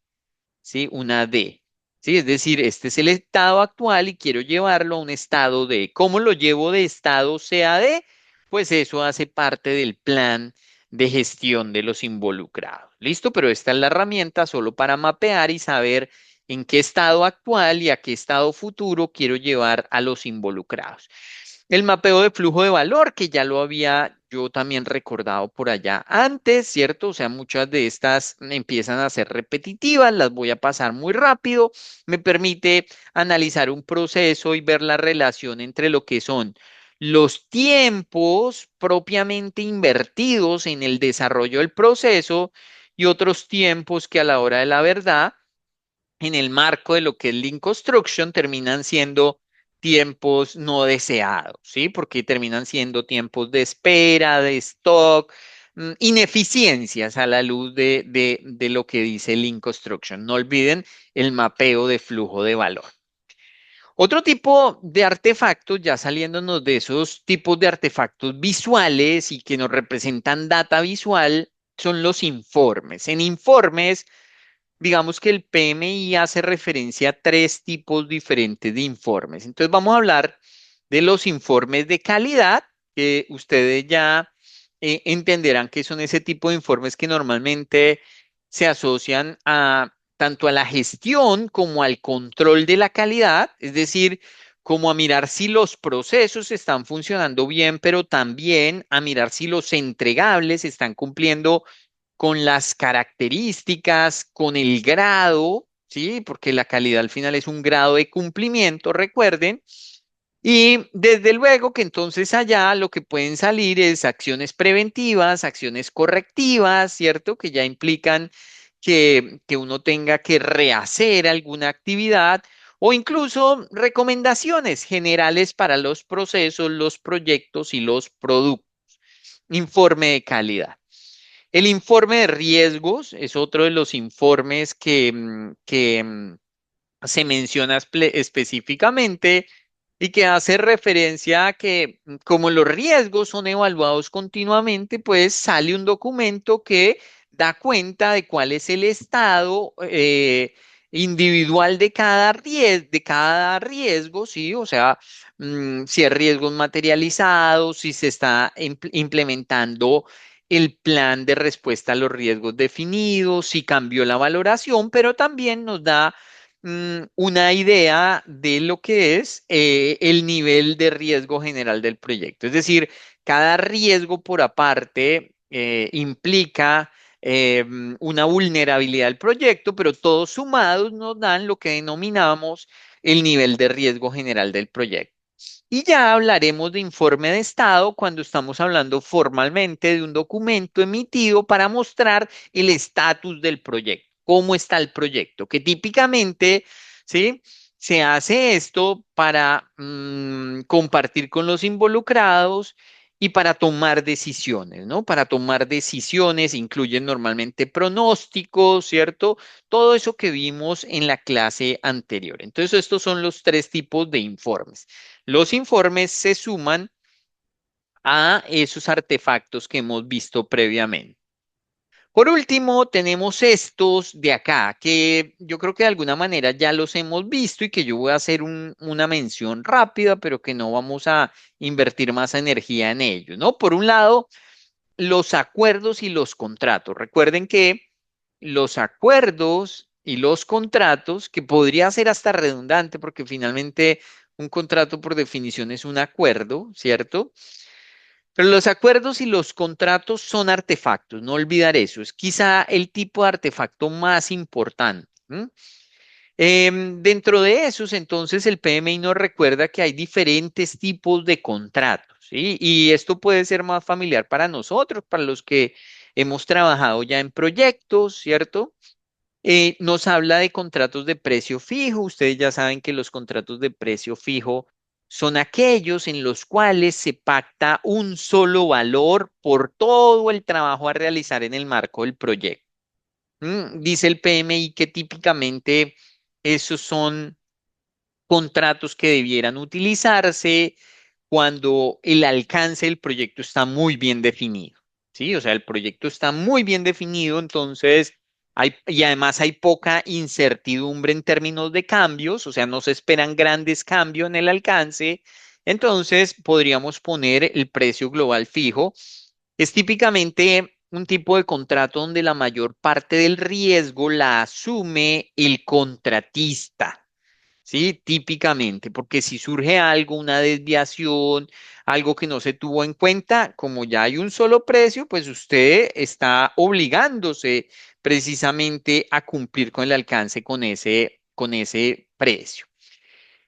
¿Sí? Una D. ¿Sí? Es decir, este es el estado actual y quiero llevarlo a un estado D. ¿Cómo lo llevo de estado C a D? Pues eso hace parte del plan de gestión de los involucrados. ¿Listo? Pero esta es la herramienta solo para mapear y saber en qué estado actual y a qué estado futuro quiero llevar a los involucrados. El mapeo de flujo de valor, que ya lo había yo también recordado por allá antes, ¿cierto? O sea, muchas de estas empiezan a ser repetitivas, las voy a pasar muy rápido. Me permite analizar un proceso y ver la relación entre lo que son los tiempos propiamente invertidos en el desarrollo del proceso y otros tiempos que a la hora de la verdad en el marco de lo que es Lean Construction terminan siendo tiempos no deseados, ¿sí? Porque terminan siendo tiempos de espera, de stock, ineficiencias a la luz de lo que dice Lean Construction. No olviden el mapeo de flujo de valor. Otro tipo de artefactos, ya saliéndonos de esos tipos de artefactos visuales y que nos representan data visual, son los informes. En informes, digamos que el PMI hace referencia a tres tipos diferentes de informes. Entonces vamos a hablar de los informes de calidad, que ustedes ya entenderán que son ese tipo de informes que normalmente se asocian a tanto a la gestión como al control de la calidad, es decir, como a mirar si los procesos están funcionando bien, pero también a mirar si los entregables están cumpliendo con las características, con el grado, ¿sí? Porque la calidad al final es un grado de cumplimiento, recuerden. Y desde luego que entonces allá lo que pueden salir es acciones preventivas, acciones correctivas, ¿cierto? Que ya implican que uno tenga que rehacer alguna actividad o incluso recomendaciones generales para los procesos, los proyectos y los productos. Informe de calidad. El informe de riesgos es otro de los informes que se menciona específicamente y que hace referencia a que como los riesgos son evaluados continuamente, pues sale un documento que da cuenta de cuál es el estado individual de cada riesgo, ¿sí? O sea, si hay riesgos materializados, si se está implementando el plan de respuesta a los riesgos definidos, si cambió la valoración, pero también nos da una idea de lo que es el nivel de riesgo general del proyecto. Es decir, cada riesgo por aparte implica una vulnerabilidad del proyecto, pero todos sumados nos dan lo que denominamos el nivel de riesgo general del proyecto. Y ya hablaremos de informe de estado cuando estamos hablando formalmente de un documento emitido para mostrar el estatus del proyecto, cómo está el proyecto, que típicamente, ¿sí? Se hace esto para compartir con los involucrados y para tomar decisiones, ¿no? Para tomar decisiones incluyen normalmente pronósticos, ¿cierto? Todo eso que vimos en la clase anterior. Entonces, estos son los tres tipos de informes. Los informes se suman a esos artefactos que hemos visto previamente. Por último, tenemos estos de acá, que yo creo que de alguna manera ya los hemos visto y que yo voy a hacer una mención rápida, pero que no vamos a invertir más energía en ellos, ¿no? Por un lado, los acuerdos y los contratos. Recuerden que los acuerdos y los contratos, que podría ser hasta redundante, porque finalmente un contrato por definición es un acuerdo, ¿cierto? Pero los acuerdos y los contratos son artefactos, no olvidar eso. Es quizá el tipo de artefacto más importante. Dentro de esos, entonces, el PMI nos recuerda que hay diferentes tipos de contratos, ¿sí? Y esto puede ser más familiar para nosotros, para los que hemos trabajado ya en proyectos, ¿cierto? Nos habla de contratos de precio fijo. Ustedes ya saben que los contratos de precio fijo son aquellos en los cuales se pacta un solo valor por todo el trabajo a realizar en el marco del proyecto. Dice el PMI que típicamente esos son contratos que debieran utilizarse cuando el alcance del proyecto está muy bien definido, ¿sí? O sea, el proyecto está muy bien definido, entonces y además hay poca incertidumbre en términos de cambios, o sea, no se esperan grandes cambios en el alcance, entonces podríamos poner el precio global fijo. Es típicamente un tipo de contrato donde la mayor parte del riesgo la asume el contratista. ¿Sí? Típicamente, porque si surge algo, una desviación, algo que no se tuvo en cuenta, como ya hay un solo precio, pues usted está obligándose precisamente a cumplir con el alcance con ese precio.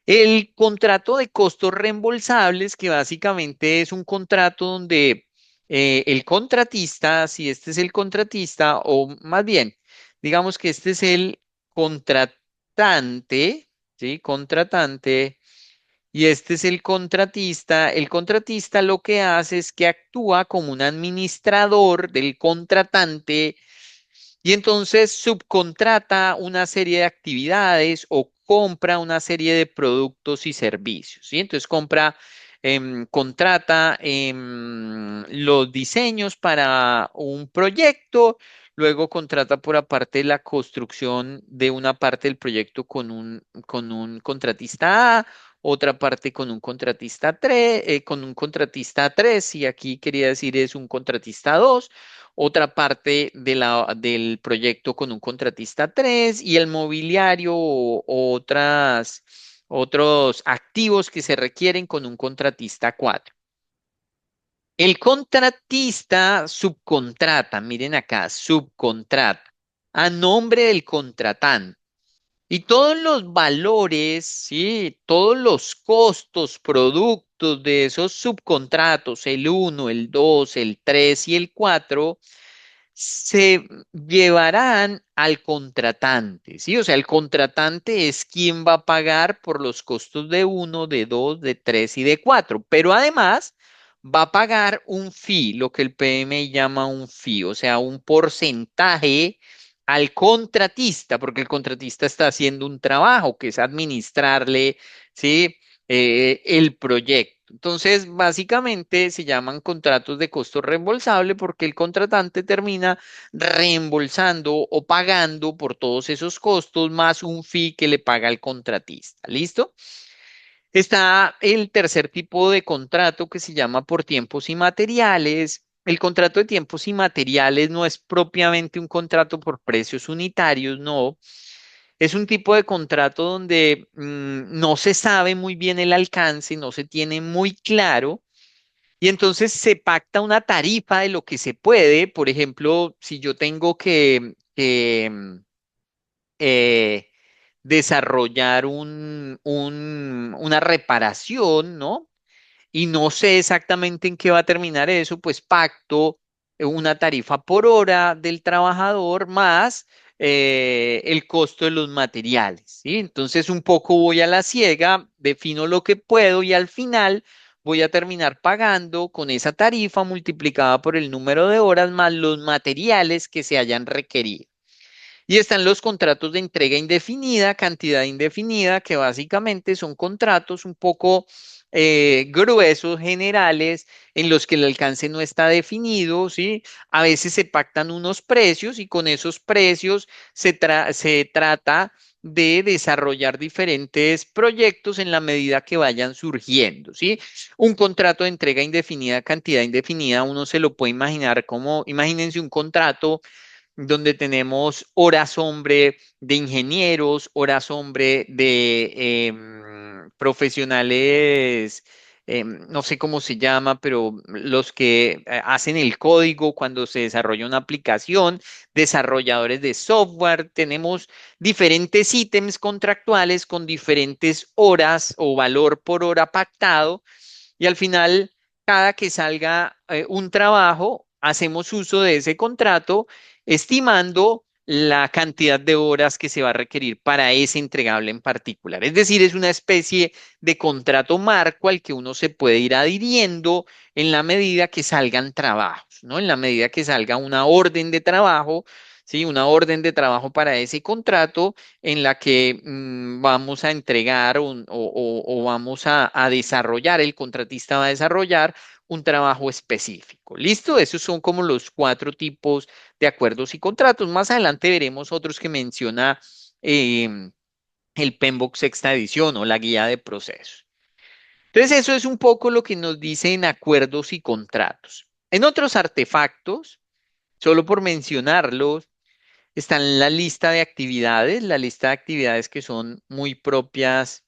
El contrato de costos reembolsables, que básicamente es un contrato donde el contratista, si este es el contratista, o más bien, digamos que este es el contratante, ¿sí? Contratante, y este es el contratista. El contratista lo que hace es que actúa como un administrador del contratante y entonces subcontrata una serie de actividades o compra una serie de productos y servicios, ¿sí? Entonces contrata los diseños para un proyecto, luego contrata por aparte la construcción de una parte del proyecto con un contratista A, otra parte con un contratista 3, con un contratista 3, y aquí quería decir es un contratista 2, otra parte del proyecto con un contratista 3 y el mobiliario o otros activos que se requieren con un contratista 4. El contratista subcontrata, miren acá, subcontrata a nombre del contratante. Y todos los valores, sí, todos los costos, productos de esos subcontratos, el uno, el 2, el 3 y el 4 se llevarán al contratante, ¿sí? O sea, el contratante es quien va a pagar por los costos de uno, de dos, de tres y de cuatro, pero además va a pagar un fee, lo que el PMI llama un fee, o sea, un porcentaje al contratista, porque el contratista está haciendo un trabajo que es administrarle, ¿sí? El proyecto. Entonces, básicamente se llaman contratos de costo reembolsable porque el contratante termina reembolsando o pagando por todos esos costos más un fee que le paga el contratista. ¿Listo? Está el tercer tipo de contrato que se llama por tiempos y materiales. El contrato de tiempos y materiales no es propiamente un contrato por precios unitarios, no. Es un tipo de contrato donde no se sabe muy bien el alcance, no se tiene muy claro. Y entonces se pacta una tarifa de lo que se puede. Por ejemplo, si yo tengo que desarrollar una reparación, ¿no? Y no sé exactamente en qué va a terminar eso, pues pacto una tarifa por hora del trabajador más el costo de los materiales, ¿sí? Entonces un poco voy a la ciega, defino lo que puedo y al final voy a terminar pagando con esa tarifa multiplicada por el número de horas más los materiales que se hayan requerido. Y están los contratos de entrega indefinida, cantidad indefinida, que básicamente son contratos un poco gruesos, generales, en los que el alcance no está definido, ¿sí? A veces se pactan unos precios y con esos precios se trata de desarrollar diferentes proyectos en la medida que vayan surgiendo, ¿sí? Un contrato de entrega indefinida, cantidad indefinida, uno se lo puede imaginar como, imagínense un contrato donde tenemos horas hombre de ingenieros, horas hombre de profesionales, no sé cómo se llama, pero los que hacen el código cuando se desarrolla una aplicación, desarrolladores de software, tenemos diferentes ítems contractuales con diferentes horas o valor por hora pactado y al final, cada que salga un trabajo, hacemos uso de ese contrato, estimando la cantidad de horas que se va a requerir para ese entregable en particular. Es decir, es una especie de contrato marco al que uno se puede ir adhiriendo en la medida que salgan trabajos, ¿no? En la medida que salga una orden de trabajo, ¿sí? Una orden de trabajo para ese contrato en la que vamos a entregar o vamos a desarrollar, el contratista va a desarrollar un trabajo específico. ¿Listo? Esos son como los cuatro tipos de acuerdos y contratos. Más adelante veremos otros que menciona em, el PMBOK sexta edición o la guía de procesos. Entonces, eso es un poco lo que nos dicen acuerdos y contratos. En otros artefactos, solo por mencionarlos, están la lista de actividades, la lista de actividades que son muy propias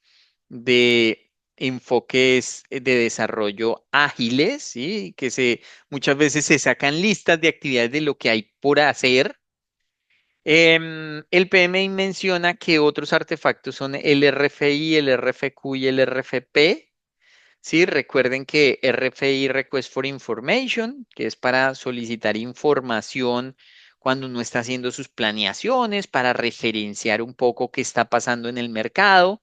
de enfoques de desarrollo ágiles, ¿sí? Muchas veces se sacan listas de actividades de lo que hay por hacer. El PMI menciona que otros artefactos son el RFI, el RFQ y el RFP. Sí, recuerden que RFI, Request for Information, que es para solicitar información cuando uno está haciendo sus planeaciones, para referenciar un poco qué está pasando en el mercado.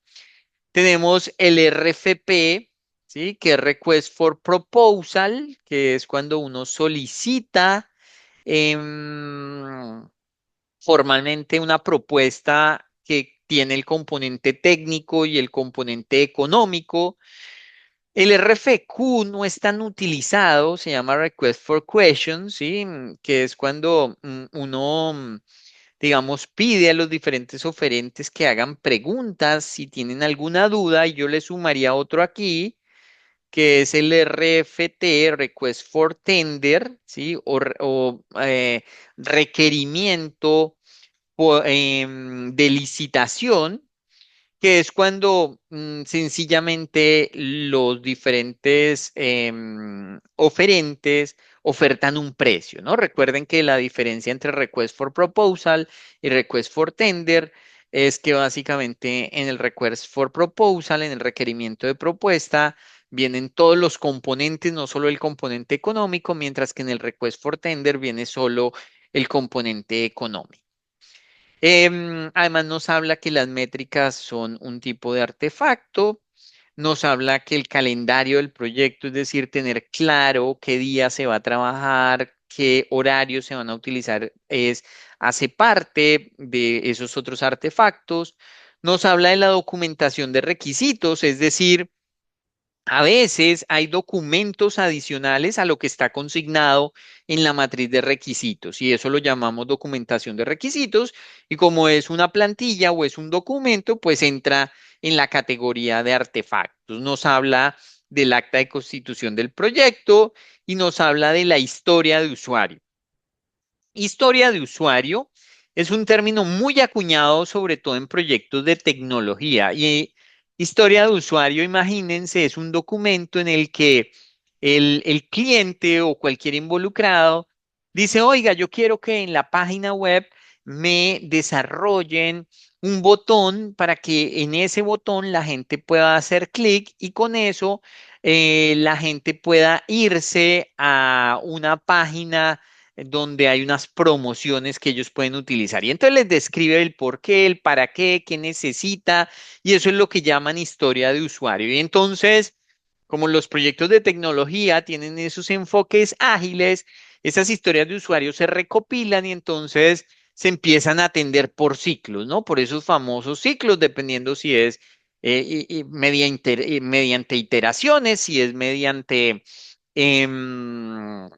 Tenemos el RFP, ¿sí? Que es Request for Proposal, que es cuando uno solicita formalmente una propuesta que tiene el componente técnico y el componente económico. El RFQ no es tan utilizado, se llama Request for Questions, ¿sí? Que es cuando uno, digamos, pide a los diferentes oferentes que hagan preguntas si tienen alguna duda, y yo le sumaría otro aquí, que es el RFT, Request for Tender, ¿sí? O requerimiento de licitación, que es cuando sencillamente los diferentes oferentes ofertan un precio, ¿no? Recuerden que la diferencia entre Request for Proposal y Request for Tender es que básicamente en el Request for Proposal, en el requerimiento de propuesta, vienen todos los componentes, no solo el componente económico, mientras que en el Request for Tender viene solo el componente económico. Además nos habla que las métricas son un tipo de artefacto, nos habla que el calendario del proyecto, es decir, tener claro qué día se va a trabajar, qué horarios se van a utilizar, hace parte de esos otros artefactos. Nos habla de la documentación de requisitos, es decir, a veces hay documentos adicionales a lo que está consignado en la matriz de requisitos, y eso lo llamamos documentación de requisitos, y como es una plantilla o es un documento, pues entra en la categoría de artefactos. Nos habla del acta de constitución del proyecto y nos habla de la historia de usuario. Historia de usuario es un término muy acuñado, sobre todo en proyectos de tecnología. Y historia de usuario, imagínense, es un documento en el que el cliente o cualquier involucrado dice, oiga, yo quiero que en la página web me desarrollen un botón para que en ese botón la gente pueda hacer clic y con eso la gente pueda irse a una página donde hay unas promociones que ellos pueden utilizar. Y entonces les describe el por qué, el para qué, qué necesita, y eso es lo que llaman historia de usuario. Y entonces, como los proyectos de tecnología tienen esos enfoques ágiles, esas historias de usuario se recopilan y entonces se empiezan a atender por ciclos, ¿no? Por esos famosos ciclos, dependiendo si es mediante iteraciones, si es em,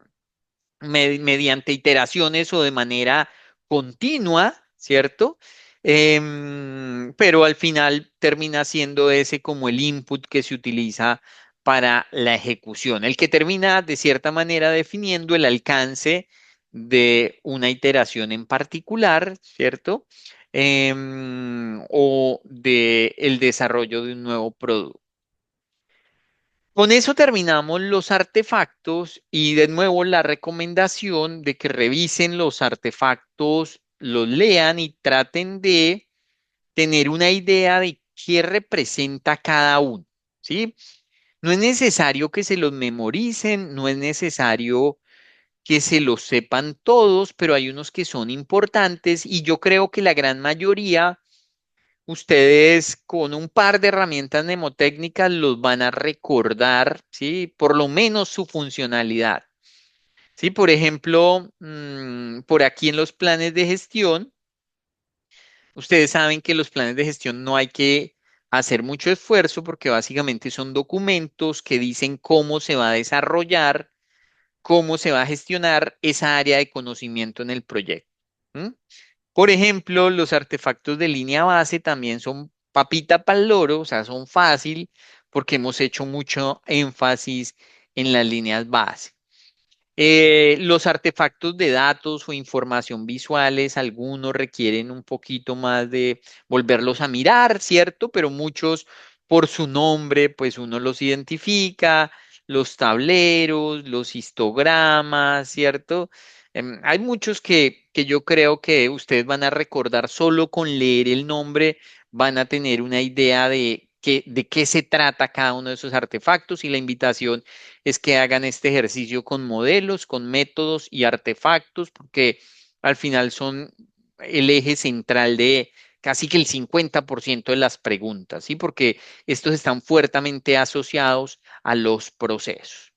mediante iteraciones o de manera continua, ¿cierto? Pero al final termina siendo ese como el input que se utiliza para la ejecución, el que termina de cierta manera definiendo el alcance de una iteración en particular, ¿cierto? O de el desarrollo de un nuevo producto. Con eso terminamos los artefactos y de nuevo la recomendación de que revisen los artefactos, los lean y traten de tener una idea de qué representa cada uno, ¿sí? No es necesario que se los memoricen, no es necesario que se los sepan todos, pero hay unos que son importantes y yo creo que la gran mayoría ustedes con un par de herramientas mnemotécnicas los van a recordar, ¿sí? Por lo menos su funcionalidad. Sí, por ejemplo, por aquí en los planes de gestión, ustedes saben que los planes de gestión no hay que hacer mucho esfuerzo porque básicamente son documentos que dicen cómo se va a desarrollar, cómo se va a gestionar esa área de conocimiento en el proyecto. ¿M? Por ejemplo, los artefactos de línea base también son papita para el loro, o sea, son fácil porque hemos hecho mucho énfasis en las líneas base. Los artefactos de datos o información visuales, algunos requieren un poquito más de volverlos a mirar, ¿cierto? Pero muchos por su nombre, pues uno los identifica, los tableros, los histogramas, ¿cierto? Hay muchos que yo creo que ustedes van a recordar solo con leer el nombre, van a tener una idea de qué se trata cada uno de esos artefactos y la invitación es que hagan este ejercicio con modelos, con métodos y artefactos, porque al final son el eje central de casi que el 50% de las preguntas, ¿sí? Porque estos están fuertemente asociados a los procesos.